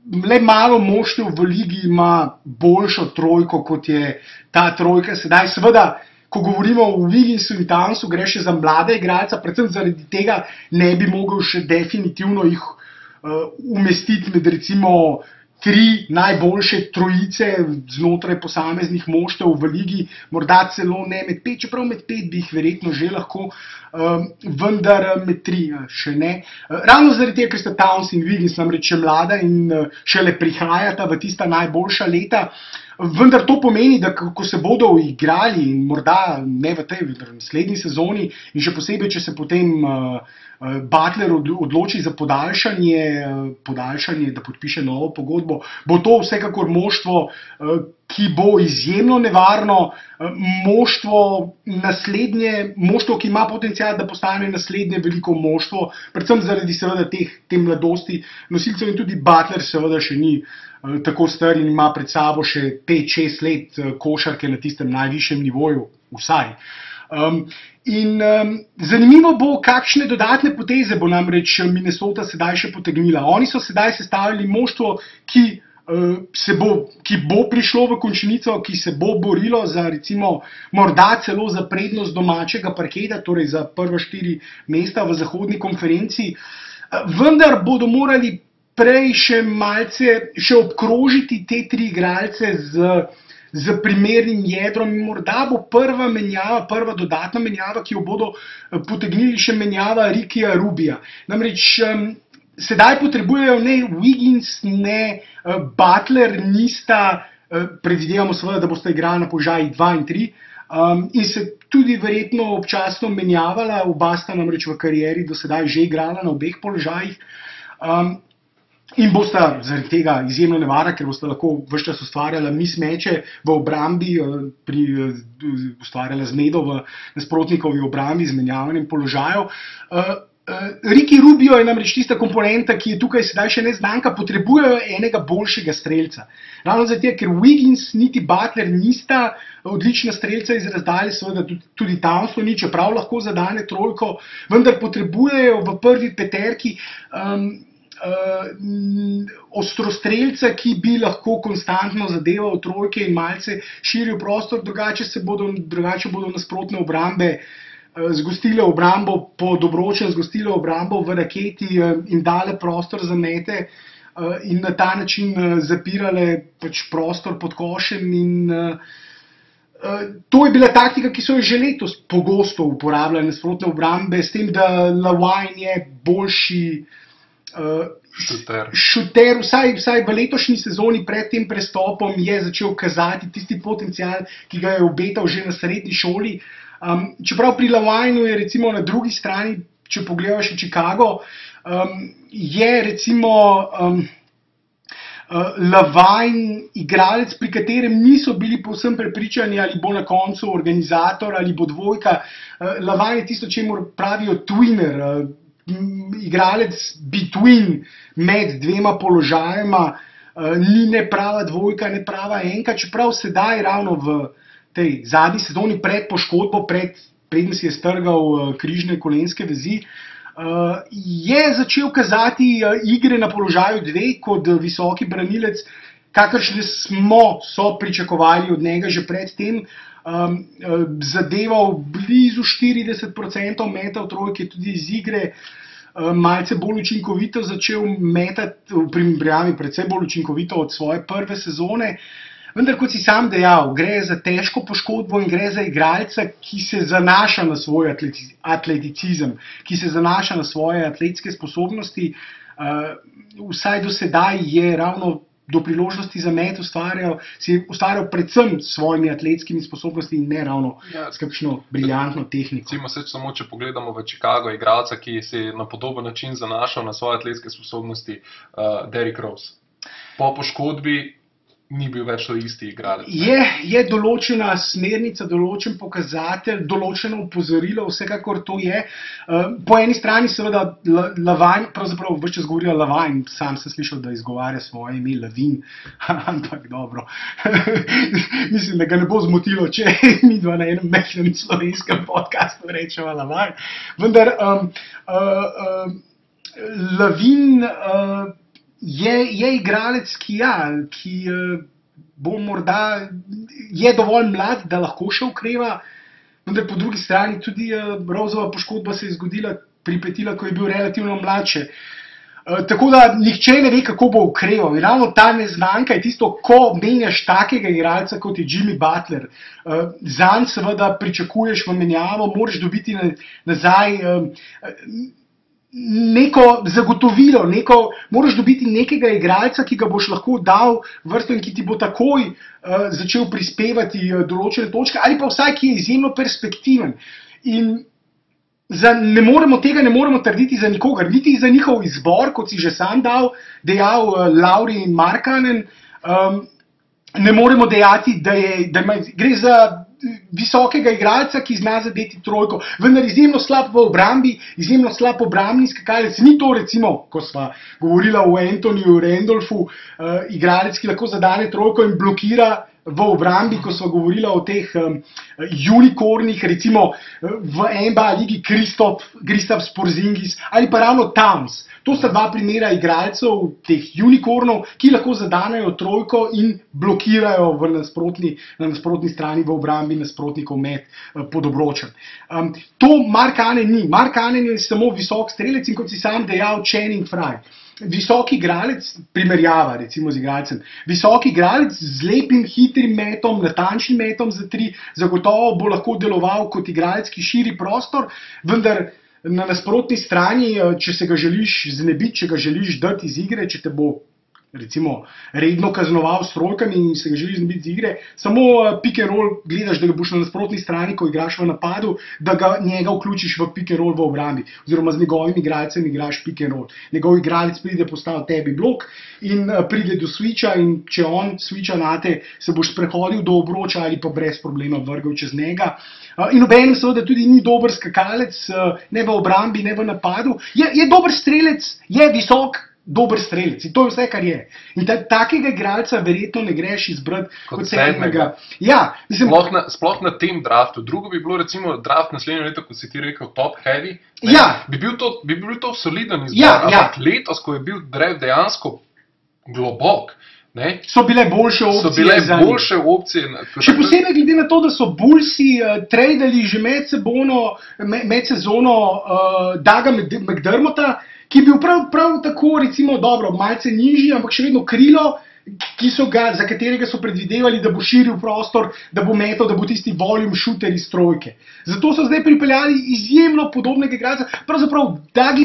le malo moštev v ligi ima boljšo trojko, kot je ta trojka sedaj. Seveda, ko govorimo o Wigginsu in Townsu, gre še za mlade igralca, predvsem zaradi tega ne bi mogel še definitivno jih umestiti med recimo 3 najboljše trojice znotraj posameznih moštev v ligi, morda celo ne med 5, čeprav med 5 bi jih verjetno že lahko, vendar med 3 še ne. Ravno zaradi tega, ker sta Towns in Wiggins namreč še mlada in šele prihajata v tista najboljša leta. Vendar to pomeni, da ko se bodo igrali in morda ne v tej naslednji sezoni in še posebej, če se potem Butler odloči za podaljšanje, da podpiše novo pogodbo, bo to vsekakor moštvo, ki bo izjemno nevarno, moštvo, ki ima potencial, da postane naslednje veliko moštvo, predvsem zaradi seveda te mladosti nosilcev in tudi Butler seveda še ni tako star in ima pred sabo še 5-6 let košarke na tistem najvišjem nivoju, vsaj. Zanimivo bo, kakšne dodatne poteze bo namreč Minnesota sedaj še potegnila. Oni so sedaj sestavili moštvo, ki bo prišlo v končnico, ki se bo borilo za recimo morda celo za prednost domačega parketa, torej za prva 4 mesta v zahodni konferenci, vendar bodo morali prej še malce obkrožiti te 3 igralce z primernim jedrom in morda bo prva dodatna menjava, ki jo bodo potegnili, še menjava Rickyja Rubija. Namreč sedaj potrebujejo ne Wiggins, ne Butler, nista, predvidevamo seveda, da bosta igrala na položaji 2 in 3, in se tudi verjetno občasno menjavala, oba sta namreč v karieri do sedaj že igrala na obeh položajih. In bosta zaradi tega izjemno nevarna, ker bosta lahko ves čas ustvarjala mismeče v obrambi, ustvarjala zmedo v nasprotnikovi obrambi z menjavanjem položajev. Ricky Rubio je namreč tista komponenta, ki je tukaj sedaj še neznanka, potrebujejo enega boljšega strelca. Ravno zato, ker Wiggins niti Butler nista odlična strelca iz razdalje, seveda tudi Towns ni, čeprav lahko zadane trojko, vendar potrebujejo v prvi peterki ostrostrelca, ki bi lahko konstantno zadeval trojke in malce širil prostor, drugače bodo nasprotne obrambe zgostile obrambo po Dobročen, zgostile obrambo v raketi in dale prostor za mete in na ta način zapirale pač prostor pod košem in to je bila taktika, ki so jo že letos pogosto uporabljali nasprotne obrambe, s tem, da Lawine je boljši šuter, vsaj v letošnji sezoni pred tem prestopom je začel kazati tisti potencial, ki ga je obetal že na srednji šoli. Čeprav pri Lawineu je recimo na drugi strani, če pogledajo še Chicago, je recimo Lawine igralec, pri katerem niso bili povsem prepričani, ali bo na koncu organizator ali bo dvojka. Lawine je tisto, čemur pravijo twinner, igralec between, med 2 položajema, ni ne prava dvojka, ne prava enka, čeprav sedaj ravno v tej zadnji sezoni pred poškodbo, preden si je strgal križne kolenske vezi, je začel kazati igre na položaju 2 kot visoki branilec, kakršne so pričakovali od njega že pred tem. Zadeval blizu 40% metov trojke tudi iz igre, malce bolj učinkovito začel metati, v primerjavi predvsem bolj učinkovito od svoje prve sezone. Vendar, kot si sam dejal, gre za težko poškodbo in gre za igralca, ki se zanaša na svoj atleticizem, ki se zanaša na svoje atletske sposobnosti. Vsaj do sedaj je ravno do priložnosti za met ustvarjal predvsem s svojimi atletskimi sposobnostmi in ne ravno s kakšno briljantno tehniko. Samo če pogledamo v Chicago igralca, ki se je na podoben način zanašal na svoje atletske sposobnosti, Derrick Rose. Po poškodbi ni bil več to isti igralec. Je določena smernica, določen pokazatelj, določeno opozorilo, vsekakor to je. Po eni strani seveda Lavin, pravzaprav več čas govorijo Lavin, sam sem slišal, da izgovarja svoje ime Lavin, ampak dobro. Mislim, da ga ne bo zmotilo, če mi dva na enem mehnem slovenskem podcastu rečeva Lavin. Vendar Lavin je igralec, ki bo morda je dovolj mlad, da lahko še okreva, vendar po drugi strani tudi Rozova poškodba se je zgodila, pripetila, ko je bil relativno mlajši. Tako da nihče ne ve, kako bo okreval. In ravno ta neznanka je tisto, ko menjaš takega igralca, kot je Jimmy Butler. Zanj seveda pričakuješ v menjavo, moraš dobiti nazaj neko zagotovilo, moraš dobiti nekega igralca, ki ga boš lahko dal vrsto in ki ti bo takoj začel prispevati določene točke, ali pa vsaj, ki je izjemno perspektiven. In tega ne moremo trditi za nikogar, niti za njihov izbor, kot si že sam dejal Lauri in Markkanen, ne moremo dejati, da gre za visokega igralca, ki zna zadeti trojko, vendar izjemno slab v obrambi, izjemno slab obrambni skakalec. Ni to recimo, ko sva govorila o Anthonyju Randolphu, igralec, ki lahko zadane trojko in blokira v obrambi, ko sva govorila o teh unikornih, recimo v NBA ligi Kristaps Porzingis ali pa ravno Towns. To sta dva primera igralcev, teh unikornov, ki lahko zadanejo trojko in blokirajo na nasprotni strani v obrambi nasprotnikov med pod obročem. To Markkanen ni. Markkanen je samo visok strelec in kot si sam dejal, Channing Frye. Visoki igralec, primerjava recimo z igralcem, visoki igralec z lepim, hitrim metom, natančnim metom za tri, zagotovo bo lahko deloval kot igralec, ki širi prostor, vendar na nasprotni strani, če se ga želiš znebiti, če ga želiš dati iz igre, če te bo recimo redno kaznoval s trojkami in se ga želiš znebiti iz igre, samo pick and roll gledaš, da ga boš na nasprotni strani, ko igraš v napadu, da njega vključiš v pick and roll v obrambi, oziroma z njegovim igralcem igraš pick and roll. Njegov igralec pride postavil tebi blok in pride do switcha in če on switcha nate, se boš sprehodil do obroča ali pa brez problema vrgel čez njega. In obenem seveda tudi ni dober skakalec, ne v obrambi, ne v napadu. Je dober strelec, je visok, dober strelec in to je vse, kar je. In takega igralca verjetno ne greš izbrati kot sedmega. Ja, mislim, sploh na tem draftu. Drugo bi bilo recimo draft naslednje leto, kot si ti rekel, top heavy. Ja. Bi bil to soliden izbor, ampak letos, ko je bil draft dejansko globok, so bile boljše opcije. Še posebej glede na to, da so Bullsi tradali že med sezono Douga McDermotta, ki je bil prav tako, recimo, dobro, malce nižji, ampak še vedno krilo, za katerega so predvidevali, da bo širil prostor, da bo metal, da bo tisti volume shooter iz trojke. Zato so zdaj pripeljali izjemno podobnega igralca. Pravzaprav Doug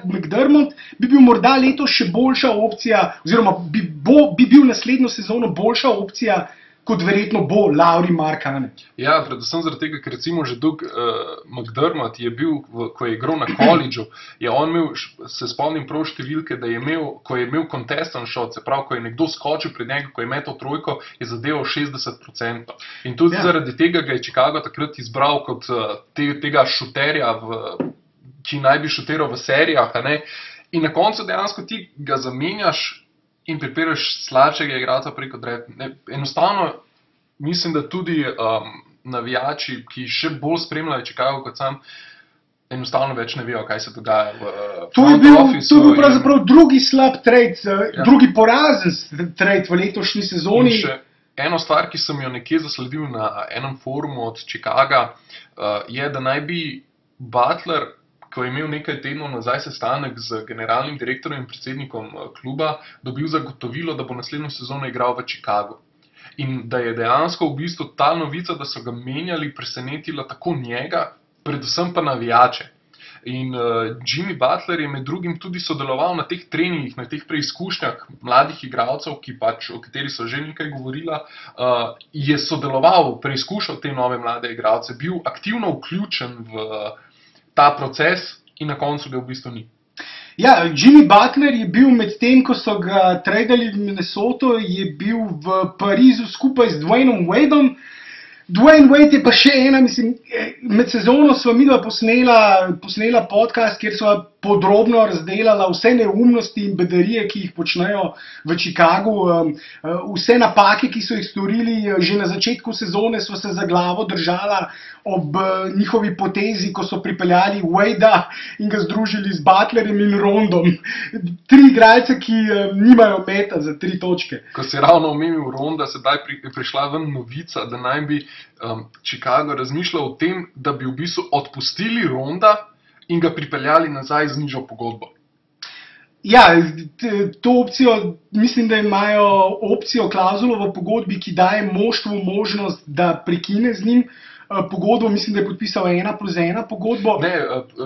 McDermott bi bil morda letos še boljša opcija, oziroma bi bil naslednjo sezono boljša opcija, kot verjetno bo Lauri Markkanen. Ja, predvsem zaradi tega, ker recimo že Doug McDermott je bil, ko je igral na koledžu, je on imel, se spomnim prav številke, da je imel, ko je imel contestant shot, se pravi, ko je nekdo skočil pred njega, ko je metal trojko, je zadeval 60%. In tudi zaradi tega ga je Chicago takrat izbral kot tega šuterja, ki naj bi šuteral v serijah, in na koncu dejansko ti ga zamenjaš in pripeljaš slabšega igralca preko drafta. Enostavno mislim, da tudi navijači, ki še bolj spremljajo Chicago kot sam, enostavno več ne vejo, kaj se dogaja v front officeu. To je bil pravzaprav drugi slab trade, drugi porazen trade v letošnji sezoni. In še eno stvar, ki sem jo nekje zasledil na enem forumu od Chicaga, je, da naj bi Butler, ko je imel nekaj tednov nazaj sestanek z generalnim direktorjem in predsednikom kluba, dobil zagotovilo, da bo naslednjo sezono igral v Chicagu. In da je dejansko v bistvu ta novica, da so ga menjali, presenetila tako njega, predvsem pa navijače. In Jimmy Butler je med drugim tudi sodeloval na teh treningih, na teh preizkušnjah mladih igralcev, o kateri so že nekaj govorila, je sodeloval, preizkušal te nove mlade igralce, bil aktivno vključen v ta proces in na koncu ga v bistvu ni. Ja, Jimmy Butler je bil med tem, ko so ga tradali v Minnesoto, je bil v Parizu skupaj z Dwaynom Wadeom. Dwayne Wade je pa še ena, mislim, med sezono sva midva posnela podcast, kjer sva podrobno razdelala vse neumnosti in bedarije, ki jih počnejo v Chicagu, vse napake, ki so jih storili. Že na začetku sezone sva se za glavo držala ob njihovi potezi, ko so pripeljali Wadea in ga združili z Butlerjem in Rondom. 3 igralce, ki nimajo meta za 3 točke. Ko si ravno omenil Ronda, sedaj prišla ven novica, da naj bi Chicago razmišljal o tem, da bi v bistvu odpustili Ronda in ga pripeljali nazaj z nižjo pogodbo. Ja, to opcijo, mislim, da imajo opcijo klavzulo v pogodbi, ki daje moštvu možnost, da prekine z njim pogodbo. Mislim, da je podpisal 1+1 pogodbo. Ne,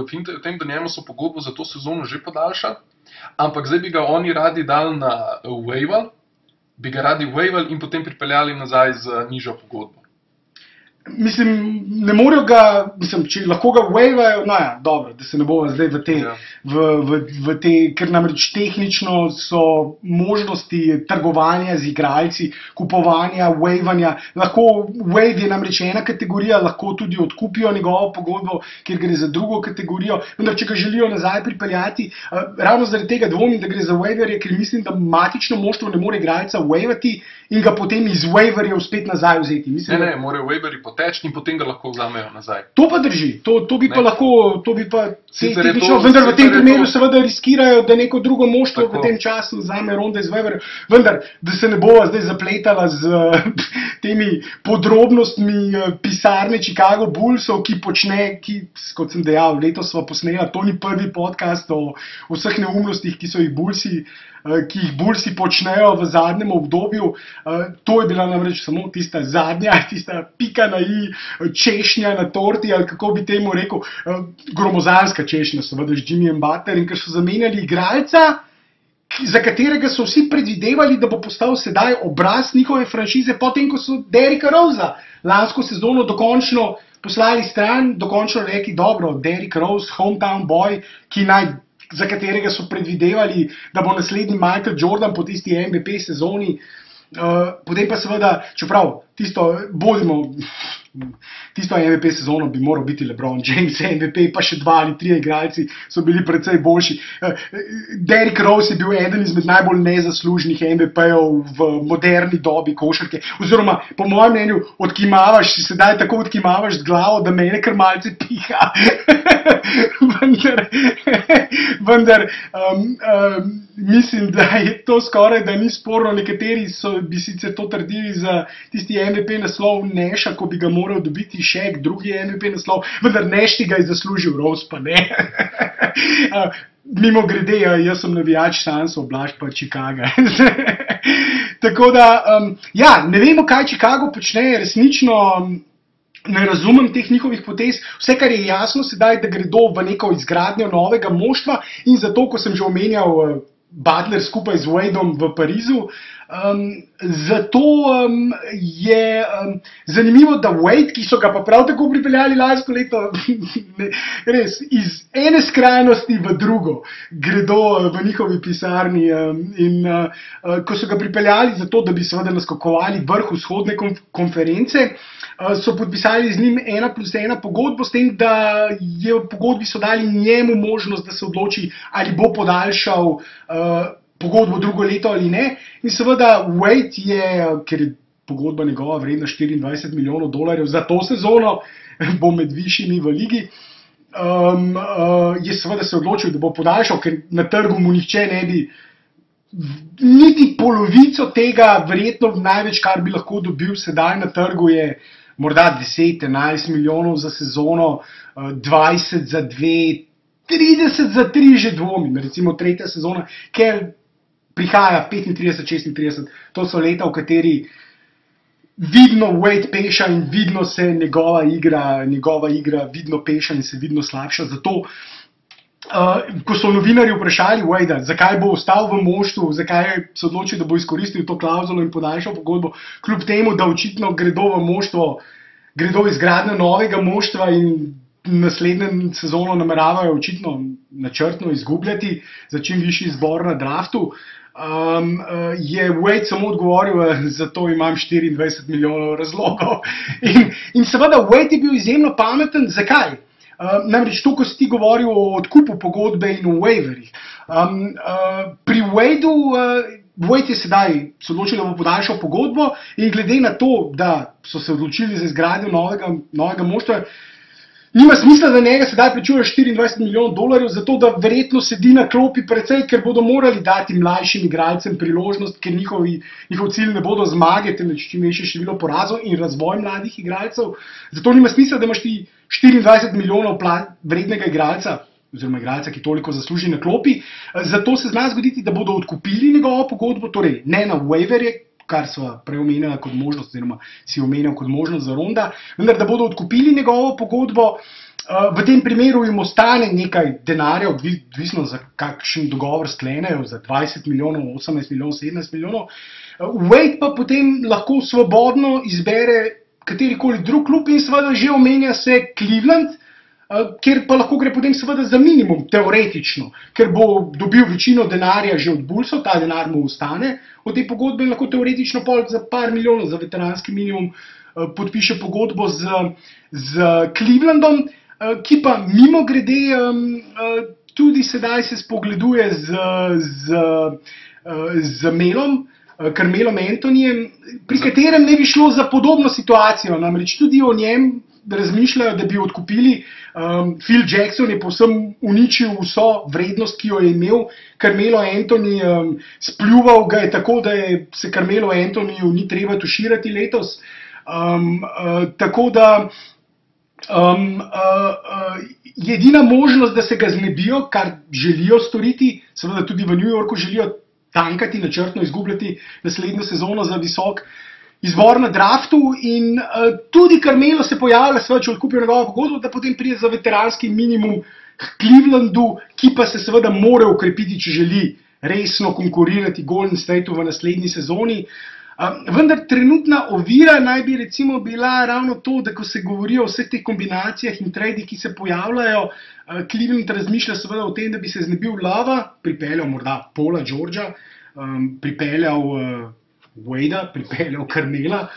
finte v tem, da njemu so pogodbo za to sezono že podaljšali, ampak zdaj bi ga oni radi dali na waiver, bi ga radi waiver in potem pripeljali nazaj z nižjo pogodbo. Mislim, ne morejo ga, mislim, če lahko ga waivajo, no ja, dobro, da se ne bova zdaj v te, ker namreč tehnično so možnosti trgovanja z igralci, kupovanja, waivanja, lahko waive je namreč ena kategorija, lahko tudi odkupijo njegovo pogodbo, ker gre za drugo kategorijo, vendar če ga želijo nazaj pripeljati, ravno zaradi tega dvomim, da gre za waiverje, ker mislim, da matično moštvo ne more igralca waivati in ga potem iz waiverjev spet nazaj vzeti. Mislim, ne, morajo waiverji poteči in potem ga lahko vzamejo nazaj. To pa drži, to bi pa lahko, to bi pa tehnično, vendar v tem primeru seveda riskirajo, da neko drugo moštvo v tem času vzame Ronda iz waiverjev, vendar, da se ne bova zdaj zapletala z temi podrobnostmi pisarne Chicago Bullsov, ki počne, kot sem dejal, letos sva posnela, to ni prvi podcast o vseh neumnostih, ki jih Bullsi počnejo v zadnjem obdobju. To je bila namreč samo tista zadnja, tista pika na i, češnja na torti, ali kako bi temu rekel, gromozanska češnja, seveda z Jimmyjem Butlerjem, ker so zamenjali igralca, za katerega so vsi predvidevali, da bo postal sedaj obraz njihove franšize, potem ko so Derricka Rosea lansko sezono dokončno poslali stran, dokončno rekli, dobro, Derrick Rose, hometown boy, za katerega so predvidevali, da bo naslednji Michael Jordan po tisti MVP sezoni. Potem pa seveda, čeprav tisto MVP sezono bi moral biti LeBron James MVP, pa še 2 ali 3 igralci so bili precej boljši. Derrick Rose je bil eden izmed najbolj nezaslužnih MVP-jev v moderni dobi košarke, oziroma po mojem mnenju sedaj tako odkimavaš z glavo, da mene kar malce piha. Vendar mislim, da je to skoraj, da ni sporno. Nekateri bi sicer to trdili za tisti MVP naslov Nasha, ko bi ga moral dobiti Shaq, drugi MVP naslov, vendar Nash ti ga je zaslužil, Rose pa ne. Mimo grede, jaz sem navijač Sunsov, Blaž pa Chicaga. Tako da, ja, ne vemo, kaj Chicago počne, resnično ne razumem teh njihovih potez. Vse, kar je jasno sedaj, da gredo v neko izgradnjo novega moštva in zato, ko sem že omenjal Butler skupaj z Wadeom v Parizu, zato je zanimivo, da Wade, ki so ga pa prav tako pripeljali lansko leto, res iz ene skrajnosti v drugo gredo v njihovi pisarni in ko so ga pripeljali zato, da bi seveda naskakovali vrh vzhodne konference, so podpisali z njim 1+1 pogodbo, s tem, da je v pogodbi so dali njemu možnost, da se odloči, ali bo podaljšal pogodbo drugo leto ali ne. In seveda Wade je, ker je pogodba njegova vredna $24 milijonov za to sezono, bo med višjimi v ligi, je seveda se odločil, da bo podaljšal, ker na trgu mu nihče ne bi niti polovico tega, verjetno največ, kar bi lahko dobil sedaj na trgu, je morda 10-11 milijonov za sezono, 20 za 2, 30 za 3 že dvomim, recimo tretja sezona, ker prihaja 35-36, to so leta, v kateri vidno Wade peša in vidno se njegova igra vidno peša in se vidno slabša. Zato, ko so novinarji vprašali Wadea, zakaj bo ostal v moštvu, zakaj se odločil, da bo izkoristil to klavzulo in podaljšal pogodbo, kljub temu, da očitno gredo v moštvo, gredo izgradnjo novega moštva in naslednjo sezono nameravajo očitno načrtno izgubljati za čim višji izbor na draftu. Je Wade samo odgovoril, zato imam 24 milijonov razlogov. In seveda Wade je bil izjemno pameten. Zakaj? Namreč to, ko si ti govoril o odkupu pogodbe in o waiverih. Pri Wadeu, Wade je sedaj se odločil, da bo podaljšal pogodbo in glede na to, da so se odločili za izgradnjo novega moštva, nima smisla, da njega sedaj plačujejo 24 milijonov dolarjev, zato da verjetno sedi na klopi precej, ker bodo morali dati mlajšim igralcem priložnost, ker njihov cilj ne bodo zmage, temveč čim večje število porazov in razvoj mladih igralcev. Zato nima smisla, da imaš ti 24 milijonov vrednega igralca, oziroma igralca, ki toliko zasluži na klopi. Zato se zna zgoditi, da bodo odkupili njegovo pogodbo, torej ne na waiverje, kar so prej omenjali kot možnost, oziroma si omenjal kot možnost za Ronda, vendar da bodo odkupili njegovo pogodbo. V tem primeru jim ostane nekaj denarja, odvisno za kakšen dogovor sklenejo, za 20 milijonov, 18 milijonov, 17 milijonov. Wade pa potem lahko svobodno izbere katerikoli drug klub in seveda že omenja se Cleveland, kjer pa lahko gre potem seveda za minimum, teoretično, ker bo dobil večino denarja že od Bullsov, ta denar mu ostane od te pogodbe in lahko teoretično pol za par milijonov za veteranski minimum podpiše pogodbo z Clevelandom, ki pa mimo grede tudi sedaj se spogleduje z Melom, Carmelom Anthonyjem, pri katerem ne bi šlo za podobno situacijo, namreč tudi o njem razmišljajo, da bi odkupili. Phil Jackson je povsem uničil vso vrednost, ki jo je imel. Carmelo Anthony spljuval ga je tako, da se Carmelo Anthonyju ni treba tuširati letos. Tako da je edina možnost, da se ga znebijo, kar želijo storiti, seveda tudi v New Yorku želijo tankati, načrtno izgubljati naslednjo sezono za visok izbor na draftu in tudi Carmelo se pojavlja, seveda, če odkupijo njegovo pogodbo, da potem pride za veteranski minimum k Clevelandu, ki pa se seveda mora ukrepiti, če želi resno konkurirati Golden Stateu v naslednji sezoni. Vendar trenutna ovira naj bi recimo bila ravno to, da ko se govori o vseh teh kombinacijah in tradih, ki se pojavljajo, Cleveland razmišlja seveda o tem, da bi se znebil Lova, pripeljal morda Paula Georgea, pripeljal Wadea, pripeljal Carmela.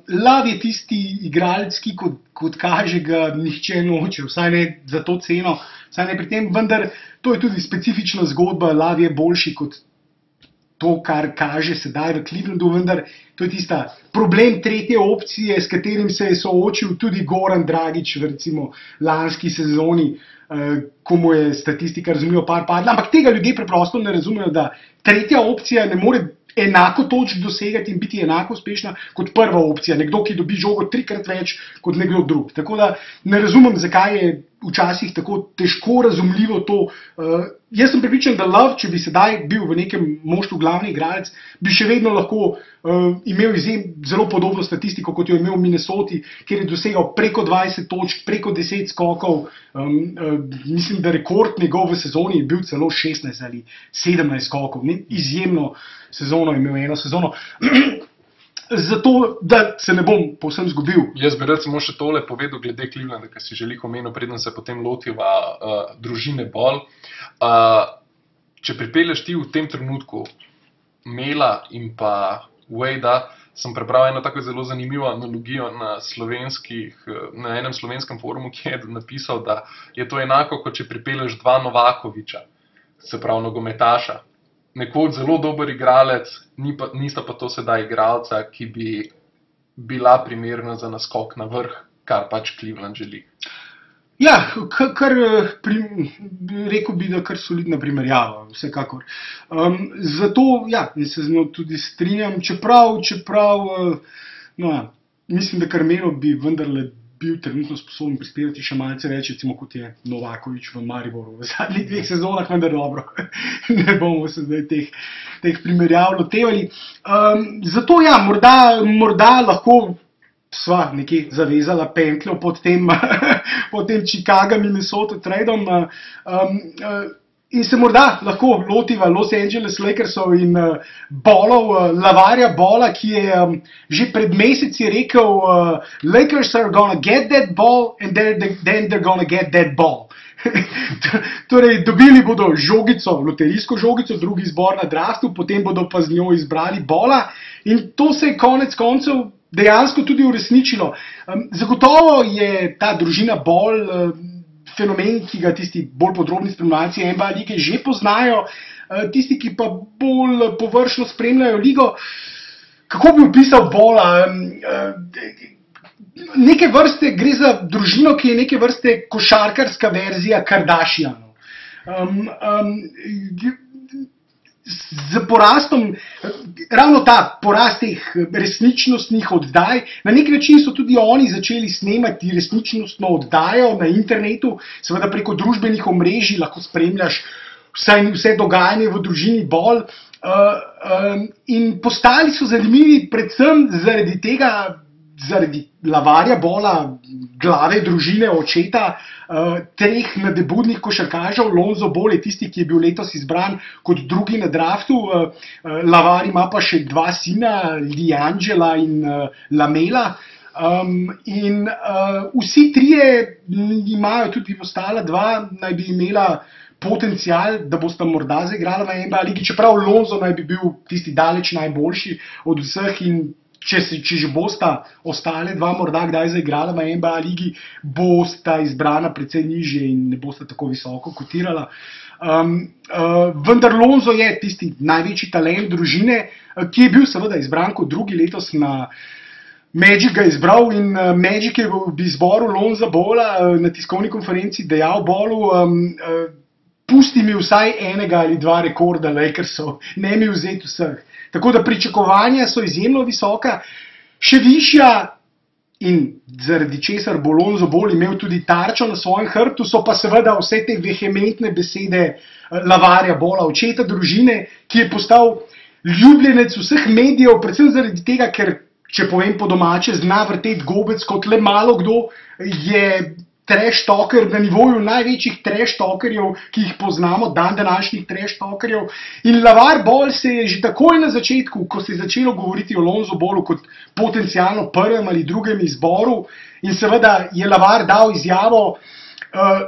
Love je tisti igralec, ki kot kaže ga nihče noče, vsaj ne za to ceno, vsaj ne pri tem, vendar to je tudi specifična zgodba, Love je boljši kot to, kar kaže sedaj v Clevelandu, vendar to je tista problem tretje opcije, s katerim se je soočil tudi Goran Dragić v recimo lanski sezoni, ko mu je statistika razumljivo par padla, ampak tega ljudje preprosto ne razumejo, da tretja opcija ne more enako točk dosegati in biti enako uspešna kot prva opcija, nekdo, ki dobi žogo 3-krat več kot nekdo drug. Tako da ne razumem, zakaj je včasih tako težko razumljivo to. Jaz sem prepričan, da Love, če bi sedaj bil v nekem moštvu glavni igralec, bi še vedno lahko imel zelo podobno statistiko, kot jo je imel v Minnesoti, kjer je dosegal preko 20 točk, preko 10 skokov. Mislim, da rekord njegov v sezoni je bil celo 16 ali 17 skokov. Izjemno sezono je imel, eno sezono. Zato, da se ne bom povsem zgubil. Jaz bi rad samo še tole povedal glede Clevelanda, ker si želi omenil, preden se potem lotiva družine Ball. Če pripelješ ti v tem trenutku Mela in pa Wadea, sem prebral eno tako zelo zanimivo analogijo na enem slovenskem forumu, ki je napisal, da je to enako, kot če pripelješ dva Novakoviča, se pravi nogometaša. Nekoč zelo dober igralec, nista pa to sedaj igralca, ki bi bila primerna za naskok na vrh, kar pač Cleveland želi. Ja, rekel bi, da kar solidna primerjava, vsekakor. Zato, ja, se z njo tudi strinjam, čeprav mislim, da Carmelo bi vendarle bil trenutno sposoben prispevati še malce več, recimo kot je Novakovič v Mariboru v zadnjih 2 sezonah, vendar dobro, ne bomo se zdaj teh primerjav lotevali. Zato ja, morda lahko sva nekje zavezala pentljo pod tem Chicago Minnesota tradeom. In se morda lahko lotiva Los Angeles Lakersov in Ballov, Lavarja Balla, ki je že pred meseci rekel, Lakers are gonna get that ball and then they're gonna get that ball. Torej, dobili bodo žogico, loterijsko žogico, drugi izbor na draftu, potem bodo pa z njo izbrali Balla in to se je konec koncev dejansko tudi uresničilo. Zagotovo je ta družina Ball fenomen, ki ga tisti bolj podrobni spremljalci NBA lige že poznajo, tisti, ki pa bolj površno spremljajo ligo. Kako bi opisal Balla? Neke vrste gre za družino, ki je neke vrste košarkarska verzija Kardashianov. Z porastom, ravno ta porast teh resničnostnih oddaj, na nek način so tudi oni začeli snemati resničnostno oddajo na internetu, seveda preko družbenih omrežij lahko spremljaš vse dogajanje v družini Ball, in postali so zanimivi predvsem zaradi tega, zaradi Lavarja Balla, glave družine, očeta, treh nadebudnih košarkašev. Lonzo Ball je tisti, ki je bil letos izbran kot drugi na draftu. Lavar ima pa še dva sina, LiAngela in Lamela. In vsi trije imajo, tudi ostala dva, naj bi imela potencial, da bosta morda zaigrala v NBA ligi, čeprav Lonzo naj bi bil tisti daleč najboljši od vseh in če že bosta ostale dva morda kdaj zaigrala v NBA ligi, bosta izbrana precej nižje in ne bosta tako visoko kotirala. Vendar Lonzo je tisti največji talent družine, ki je bil seveda izbran kot drugi letos na Magic ga izbral in Magic je v izboru Lonza Balla na tiskovni konferenci dejal Ballu, pusti mi vsaj enega ali dva rekorda Lakersov, ne mi vzeti vseh. Tako da pričakovanja so izjemno visoka, še višja in zaradi česar bo Lonzo Ball imel tudi tarčo na svojem hrbtu, so pa seveda vse te vehementne besede Lavarja Balla, očeta družine, ki je postal ljubljenec vseh medijev, predvsem zaradi tega, ker, če povem po domače, zna vrteti gobec kot le malo kdo, je trash talker na nivoju največjih trash talkerjev, ki jih poznamo, današnjih trash talkerjev. In Lavar Ball se je že takoj na začetku, ko se je začelo govoriti o Lonzo Ballu kot potencialno prvem ali drugem izboru, in seveda je Lavar dal izjavo,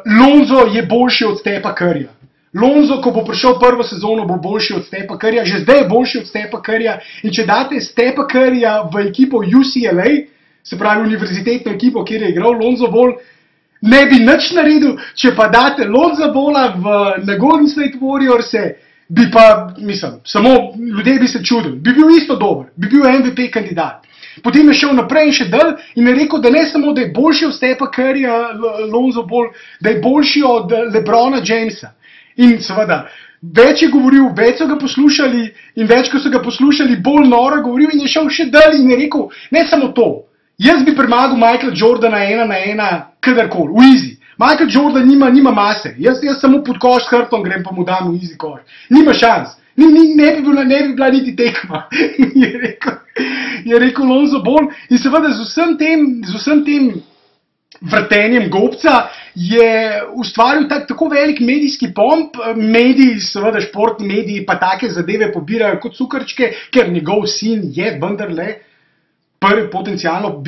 Lonzo je boljši od Stepa Curryja. Lonzo, ko bo prišel prvo sezono, bo boljši od Stepa Curryja, že zdaj je boljši od Stepa Curryja, in če date Stepa Curryja v ekipo UCLA, se pravi univerzitetno ekipo, kjer je igral Lonzo Ball, ne bi nič naredil, če pa date Lonza Balla na Golden State Warriors, bi pa, samo ljudje bi se čudili, bi bil isto dober, bi bil MVP kandidat. Potem je šel naprej in še dal in je rekel, da ne samo, da je boljši od Stepa Curryja, Lonzo Ball, da je boljši od LeBrona Jamesa. In seveda, več je govoril, več so ga poslušali in več, ko so ga poslušali, bolj noro govoril in je šel še dal in je rekel, ne samo to. Jaz bi premagal Michaela Jordana 1-1, kadarkoli, v easy. Michael Jordan nima mase, jaz samo pod koš s hrbtom grem pa mu dam v easy koš. Nima šans, ne bi bila niti tekma, je rekel Lonzo Ball. In seveda z vsem tem vrtenjem gobca je ustvaril tako velik medijski pomp, mediji, seveda športni mediji pa take zadeve pobirajo kot cukrčke, ker njegov sin je vendarle potencialno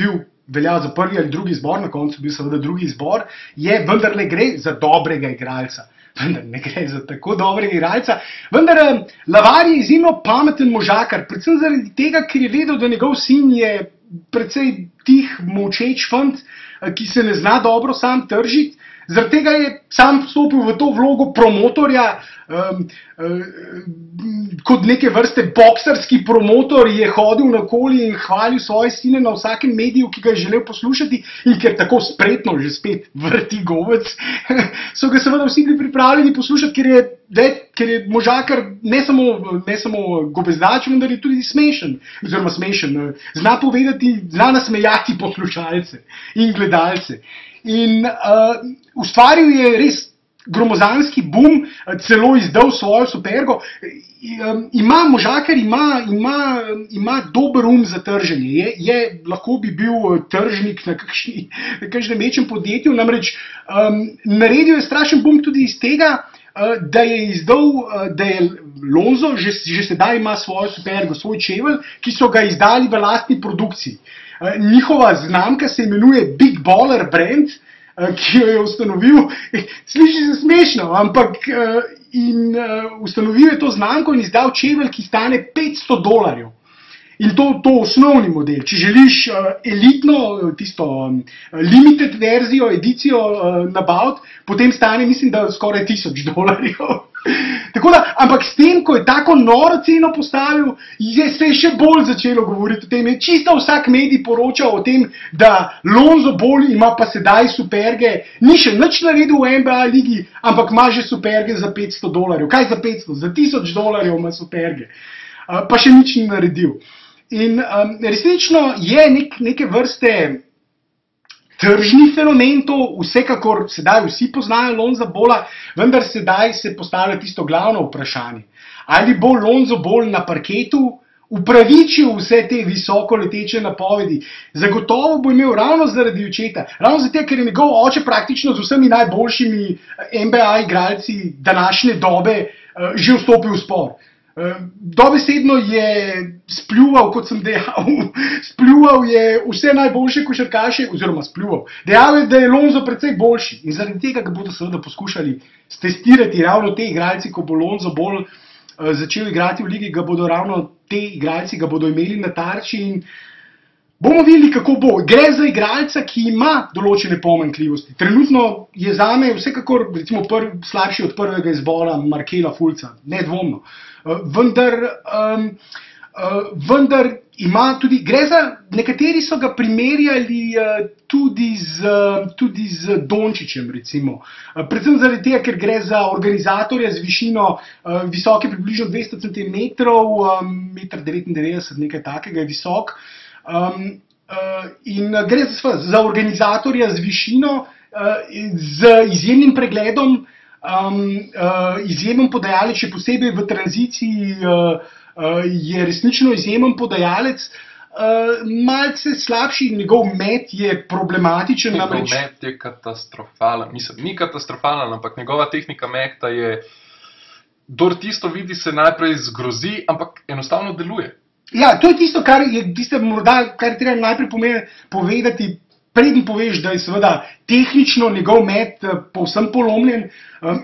veljal za prvi ali drugi izbor, na koncu bil seveda drugi izbor, vendarle gre za dobrega igralca. Vendar ne gre za tako dobrega igralca. Vendar Lavar je izjemno pameten možakar, predvsem zaradi tega, ker je vedel, da njegov sin je precej tih, molčeč fant, ki se ne zna dobro sam tržiti. Zaradi tega je sam vstopil v to vlogo promotorja, kot neke vrste boksarski promotor je hodil naokoli in hvalil svoje sine na vsakem mediju, ki ga je želel poslušati, in ker tako spretno že spet vrti gobec, so ga seveda vsi bili pripravljeni poslušati, ker je možakar ne samo gobezdač, vendar je tudi smešen, zna povedati, zna nasmejati poslušalce in gledalce. In ustvaril je res gromozanski boom, celo izdal svojo supergo. Možakar ima dober za trženje, lahko bi bil tržnik na kakšnem večjem podjetju, namreč naredil je strašen boom tudi iz tega, da je izdal, da je Lonzo že sedaj ima svojo supergo, svoj čevelj, ki so ga izdali v lastni produkciji. Njihova znamka se imenuje Big Baller Brand, ki jo je ustanovil, sliši se smešno, ampak ustanovil je to znamko in izdal čevelj, ki stane $500. In to osnovni model. Če želiš elitno, tisto limited verzijo, edicijo nabaviti, potem stane, mislim, da skoraj $1000. Tako da, ampak s tem, ko je tako noro ceno postavil, se je še bolj začelo govoriti o tem. Je čisto vsak medij poročal o tem, da Lonzo Ball ima pa sedaj superge, ni še nič naredil v NBA ligi, ampak ima že superge za $500. Kaj za 500? Za $1000 ima superge. Pa še nič ni naredil. In resnično je neke vrste tržni fenomen to, vsekakor sedaj vsi poznajo Lonza Balla, vendar sedaj se postavlja tisto glavno vprašanje. Ali bo Lonzo Ball na parketu upravičil vse te visoko leteče napovedi? Zagotovo bo imel ravno zaradi očeta, ravno zato, ker je njegov oče praktično z vsemi najboljšimi NBA igralci današnje dobe že vstopil v spor. Dobesedno je spljuval, kot sem dejal, spljuval je vse najboljše košarkaše, oziroma spljuval. Dejal je, da je Lonzo precej boljši in zaradi tega ga bodo seveda poskušali stestirati ravno te igralci, ko bo Lonzo Ball začel igrati v ligi, ga bodo ravno te igralci ga bodo imeli na tarči in bomo videli, kako bo. Gre za igralca, ki ima določene pomanjkljivosti. Trenutno je zame vsekakor recimo slabši od prvega izbora Markela Fulca, nedvomno. Vendar ima tudi, gre za, nekateri so ga primerjali tudi z Dončićem, recimo. Predvsem zaradi tega, ker gre za organizatorja z višino visoke približno 200 cm, 1,99 m, nekaj takega je visok. In gre za organizatorja z višino, z izjemnim pregledom, izjemen podajalec, še posebej v tranziciji je resnično izjemen podajalec, malce slabši, njegov met je problematičen. Njegov met je katastrofalen, mislim, ni katastrofalen, ampak njegova tehnika meta je, kdor tisto vidi, se najprej zgrozi, ampak enostavno deluje. Ja, to je tisto, kar je treba najprej povedati, preden poveš, da je seveda tehnično njegov met povsem polomljen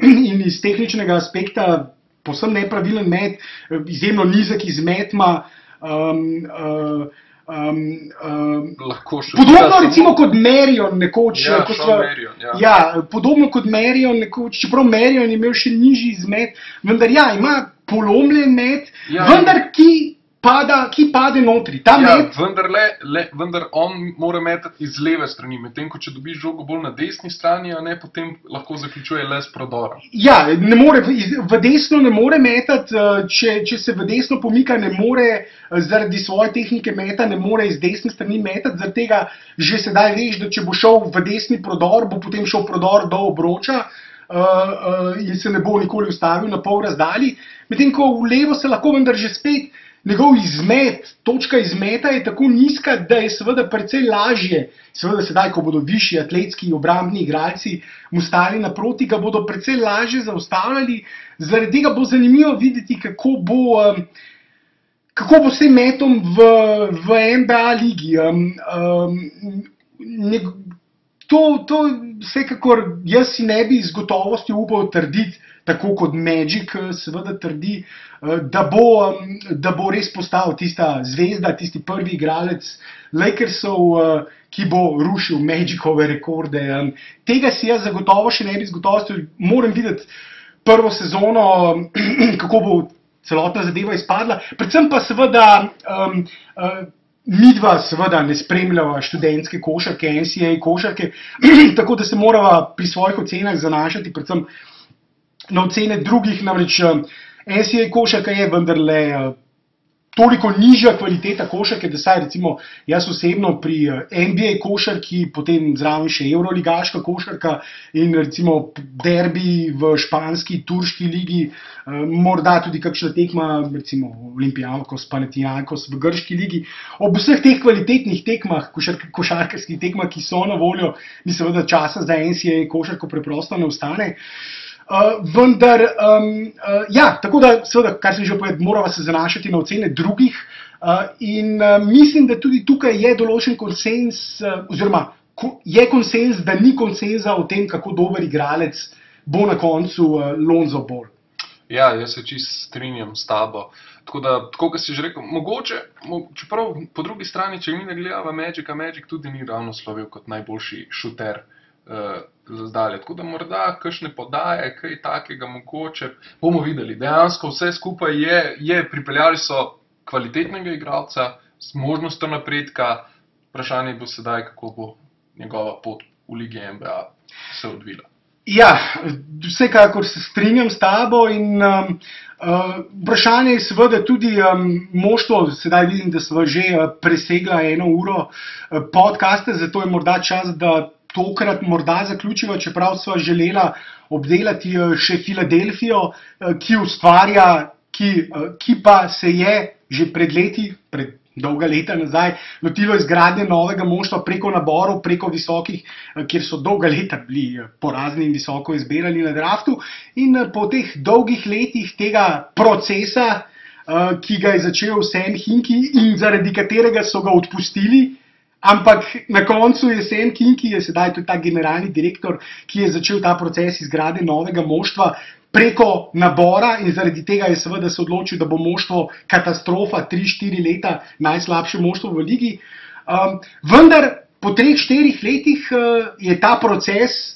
in iz tehničnega aspekta povsem nepravilen met, izjemno nizek izmet ima. Podobno recimo kot Marion nekoč. Podobno kot Marion nekoč, čeprav Marion je imel še nižji izmet, vendar ima polomljen met, vendar ki pade notri. Vendar on mora metati iz leve strani, medtem ko če dobiš žogo bolj na desni strani, potem lahko zaključuje le s prodorom. Ja, v desno ne more metati, če se v desno pomika, ne more zaradi svoje tehnike meta, ne more iz desne strani metati, zaradi tega že sedaj veš, da če bo šel v desni prodor, bo potem šel prodor do obroča in se ne bo nikoli ustavil na pol razdalji, medtem ko v levo se lahko vendar že spet njegov izmet, točka izmeta je tako nizka, da je seveda precej lažje, seveda sedaj, ko bodo višji atletski obrambni igralci mu stali naproti, ga bodo precej lažje zaustavljali, zaradi tega bo zanimivo videti, kako bo s tem metom v NBA ligi. To vsekakor jaz si ne bi z gotovostjo upal trditi, tako kot Magic seveda trdi, da bo res postal tista zvezda, tisti prvi igralec Lakersov, ki bo rušil Magicove rekorde. Tega si jaz zagotovo še ne bi z gotovostjo, moram videti prvo sezono, kako bo celotna zadeva izpadla, predvsem pa seveda midva seveda ne spremljava študentske košarke, NCAA košarke, tako da se morava pri svojih ocenah zanašati predvsem na ocene drugih, namreč NCAA košarka je vendarle toliko nižja kvaliteta košarke, da saj recimo jaz osebno pri NBA košarki, potem zraven še Euroligaška košarka in recimo derbi v španski, turški ligi, morda tudi kakšna tekma, recimo Olympiakos, Panathinaikos v grški ligi. Ob vseh teh kvalitetnih tekmah, košarkarskih tekmah, ki so na voljo, mi seveda časa za NCAA košarko preprosto ne ostane. Vendar, ja, tako da, seveda, kar sem že povedal, moramo se zanašati na ocene drugih. In mislim, da tudi tukaj je določen konsens, oziroma je konsens, da ni konsenza o tem, kako dober igralec bo na koncu Lonzo Ball. Ja, jaz se čisto strinjam s tabo. Tako da, tako kot si že rekel, mogoče, čeprav po drugi strani, če mi ne gledamo Magic tudi ni ravno slovel kot najboljši šuter za zdalje. Tako da morda kakšne podaje, kaj takega mogoče, bomo videli. Dejansko vse skupaj pripeljali so kvalitetnega igralca z možnostjo napredka. Vprašanje bo sedaj, kako bo njegova pot v Ligi NBA se odvila. Ja, vsekakor se strinjam s tabo in vprašanje je seveda tudi moštvo, sedaj vidim, da smo že presegla 1 uro podcasta, zato je morda čas, da tokrat morda zaključiva, čeprav sva želela obdelati še Filadelfijo, ki ustvarja, ki pa se je že pred leti, pred dolga leta nazaj, lotilo izgradnje novega moštva preko naborov, preko visokih, kjer so dolga leta bili porazni in visoko izbirali na draftu. In po teh dolgih letih tega procesa, ki ga je začel Sam Hinkie in zaradi katerega so ga odpustili, ampak na koncu je Sam Hinkie, je sedaj tudi ta generalni direktor, ki je začel ta proces izgradnje novega moštva preko nabora in zaradi tega je seveda se odločil, da bo moštvo katastrofa 3-4 leta, najslabše moštvo v ligi. Vendar po 3-4 letih je ta proces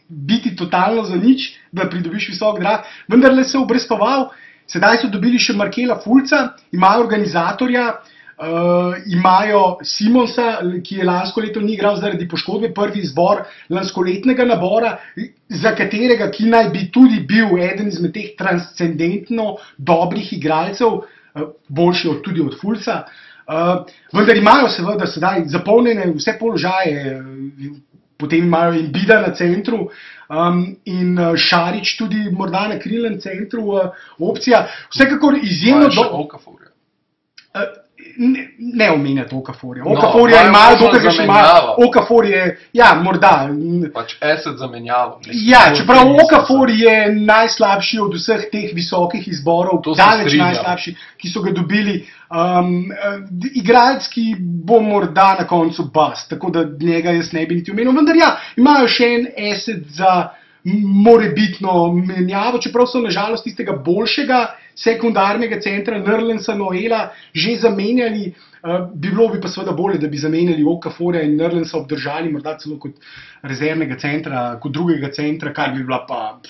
biti totalno za nič, da pridobiš visok draft, vendar le se obrestoval. Sedaj so dobili še Markela Fulca, imajo organizatorja, imajo Simonsa, ki je lansko leto ni igral zaradi poškodbe, prvi izbor lanskoletnega nabora, za katerega, ki naj bi tudi bil eden izmed teh transcendentno dobrih igralcev, boljši tudi od Fulca. Vendar imajo seveda sedaj zapolnjene vse položaje, potem imajo Embida na centru in Šarić tudi morda na krilnem centru opcija. Vsekakor izjemno Okaforja. Ne omenjati Okaforja. Okaforja imajo, dokaj ga še imajo. Okafor je, ja, morda. Pač asset zamenjavo. Ja, čeprav Okafor je najslabši od vseh teh visokih izborov, daleč najslabši, ki so ga dobili. Igralec, ki bo morda na koncu bust, tako da njega jaz ne bi niti omenil. Vendar ja, imajo še en asset za morebitno menjavo, čeprav so nažalost tistega boljšega sekundarnega centra Nerlensa Noela že zamenjali, bilo bi pa seveda bolje, da bi zamenjali Okaforja in Nerlensa obdržali, morda celo kot rezervnega centra, kot drugega centra, kar bi bila pa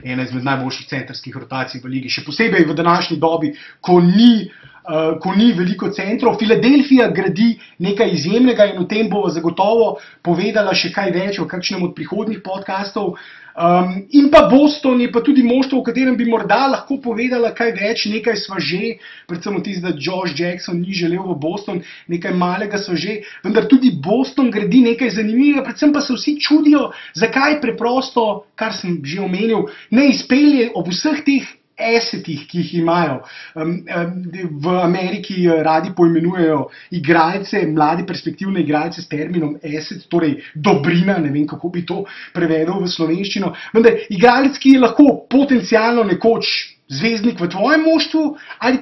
ena izmed najboljših centrskih rotacij v ligi, še posebej v današnji dobi, ko ni veliko centrov. Filadelfija gradi nekaj izjemnega in o tem bo zagotovo povedala še kaj več v kakšnem od prihodnjih podcastov. In pa Boston je pa tudi moštvo, o katerem bi morda lahko povedala kaj več, nekaj sva že, predvsem tisto, da Josh Jackson ni želel v Boston, nekaj malega sva že, vendar tudi Boston gradi nekaj zanimivega, predvsem pa se vsi čudijo, zakaj preprosto, kar sem že omenil, ne izpelje ob vseh teh assetih, ki jih imajo. V Ameriki radi poimenujejo igralce, mlade perspektivne igralce s terminom asset, torej dobrina, ne vem, kako bi to prevedel v slovenščino. Vendar igralec, ki je lahko potencialno nekoč zvezdnik v tvojem moštvu, ali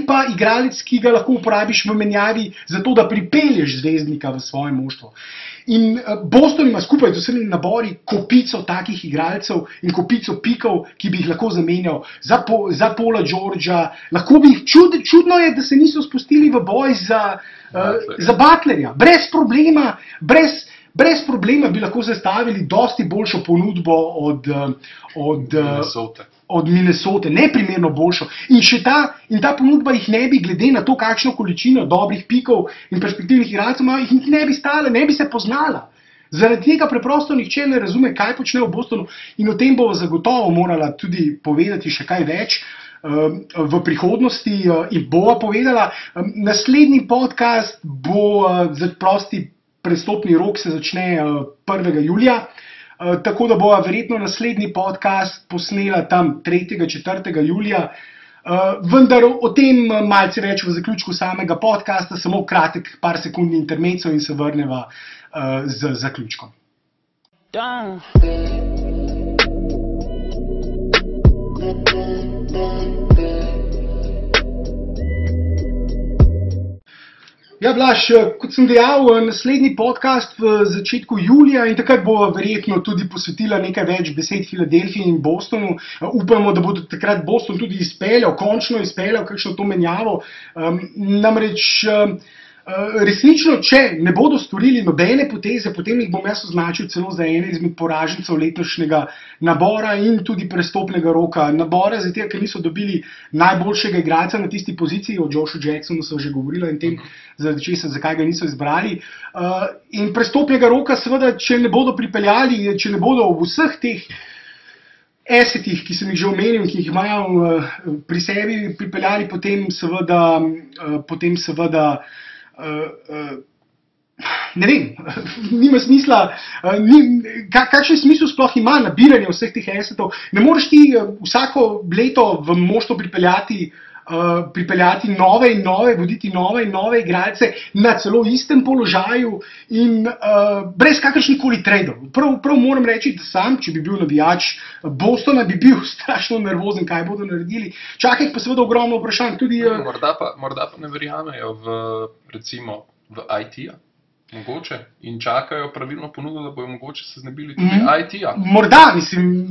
pa igralec, ki ga lahko uporabiš v menjavi za to, da pripelješ zvezdnika v svoje moštvo. In Boston ima skupaj z vsemi nabori kopico takih igralcev in kopico pikov, ki bi jih lahko zamenjal za Paula Georgea. Lahko bi jih, čudno je, da se niso spustili v boj za Butlerja. Brez problema bi lahko zastavili dosti boljšo ponudbo od Minnesote, neprimerno boljšo. In ta ponudba jih ne bi, glede na to, kakšno količino dobrih pikov in perspektivnih igralcev imajo, jih ne bi stala, ne bi se poznala. Zaradi tega preprosto nihče ne razume, kaj počne v Bostonu, in o tem bo zagotovo morala tudi povedati še kaj več v prihodnosti in bova povedala. Naslednji podcast bo prosti prestopni rok, se začne 1. julija. Tako da bova verjetno naslednji podcast posnela tam 3. 4. julija. Vendar o tem malce več v zaključku samega podcasta, samo kratek par sekundni intermezzo in se vrneva z zaključkom. Ja, Blaž, kot sem dejal, naslednji podcast v začetku julija in takrat bo verjetno tudi posvetila nekaj več besed Filadelfiji in Bostonu. Upamo, da bo takrat Boston tudi končno izpeljal kakšno to menjavo. Namreč resnično, če ne bodo storili nobene poteze, potem jih bom jaz označil celo za ene izmed poražencev letošnjega nabora in tudi prestopnega roka nabora, zato ker niso dobili najboljšega igralca na tisti poziciji. O Joshu Jacksonu so že govorila in tem, zakaj ga niso izbrali. In prestopnega roka, seveda, če ne bodo pripeljali, če ne bodo v vseh teh assetih, ki sem jih že omenil, ki jih imajo pri sebi pripeljali, potem seveda ne vem, nima smisla, kakšen smisel sploh ima nabiranje vseh teh assetov. Ne moreš ti vsako leto v moštvo pripeljati nove in nove, voditi nove in nove igralce na celo istem položaju in brez kakršnih koli tradov. Prav moram reči, da sam, če bi bil navijač Bostona, bi bil strašno nervozen, kaj bodo naredili. Čakaj pa seveda ogromno vprašanj. Morda pa ne verjamejo recimo v IT-ja. Mogoče. In čakajo pravilno ponudbo, da bojo mogoče se znebili tudi IT-ja. Morda, mislim,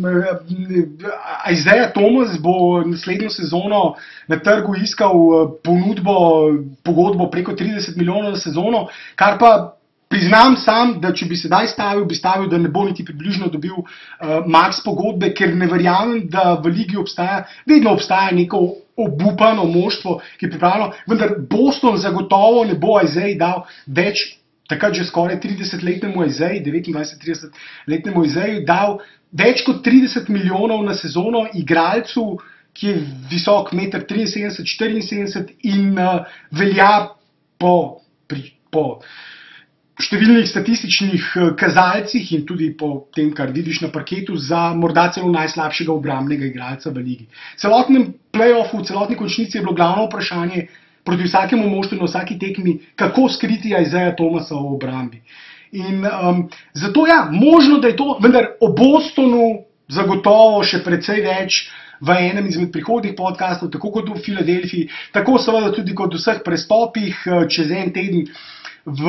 Isaiah Thomas bo naslednjo sezono na trgu iskal pogodbo preko 30 milijonov na sezono, kar pa priznam sam, da če bi sedaj stavil, da ne bo niti približno dobil max pogodbe, ker ne verjamem, da v ligi vedno obstaja neko obupano moštvo, ki je pripravljeno, vendar Boston zagotovo ne bo Isaiah dal več, takrat že skoraj 30-letnemu Isaiah, 29-30-letnemu Isaiah dal več kot 30 milijonov na sezono igralcu, ki je visok 1,73 in velja po številnih statističnih kazalcih in tudi po tem, kar vidiš na parketu, za morda celo najslabšega obrambnega igralca v ligi. V celotnem play-offu, v celotni končnici je bilo glavno vprašanje proti vsakemu moštvu na vsaki tekmi, kako skriti Isaiah Thomasa v obrambi. In zato ja, možno, da je to, vendar o Bostonu zagotovo še precej več v enem izmed prihodnjih podcastov, tako kot v Filadelfiji, tako seveda tudi kot v vseh prestopih čez en teden v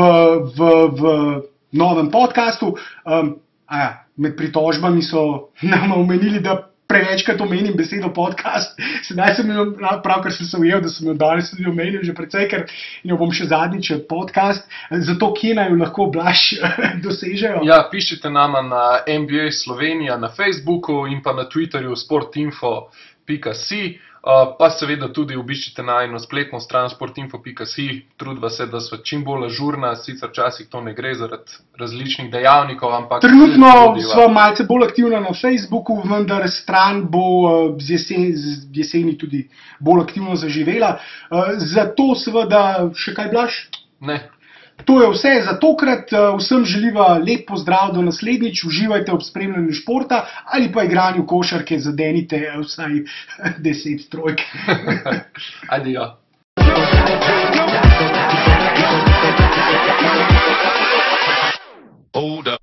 novem podcastu. Med pritožbami so nam omenili, da prevečkrat omenim besedo podcast. Sedaj sem jo pravkar se ujel, da sem jo danes tudi omenil že precej, ker jo bom še zadnjič podcast. Zato kje naj jo lahko Blaž dosežejo? Ja, pišite nama na NBA Slovenija na Facebooku in pa na Twitterju sportinfo.si. Pa seveda tudi obiščite najino spletno stran sportinfo.si. Trudva se, da sva čim bolj ažurna, sicer včasih to ne gre zaradi različnih dejavnikov, ampak trenutno sva malce bolj aktivna na Facebooku, vendar stran bo z jeseni tudi bolj aktivno zaživela. Zato seveda še kaj, Blaž? Ne. To je vse za tokrat. Vsem želiva lep pozdrav do naslednjič. Uživajte ob spremljanju športa ali pa igranju košarke, zadenite vsaj 10 trojk. Adijo. Hold up.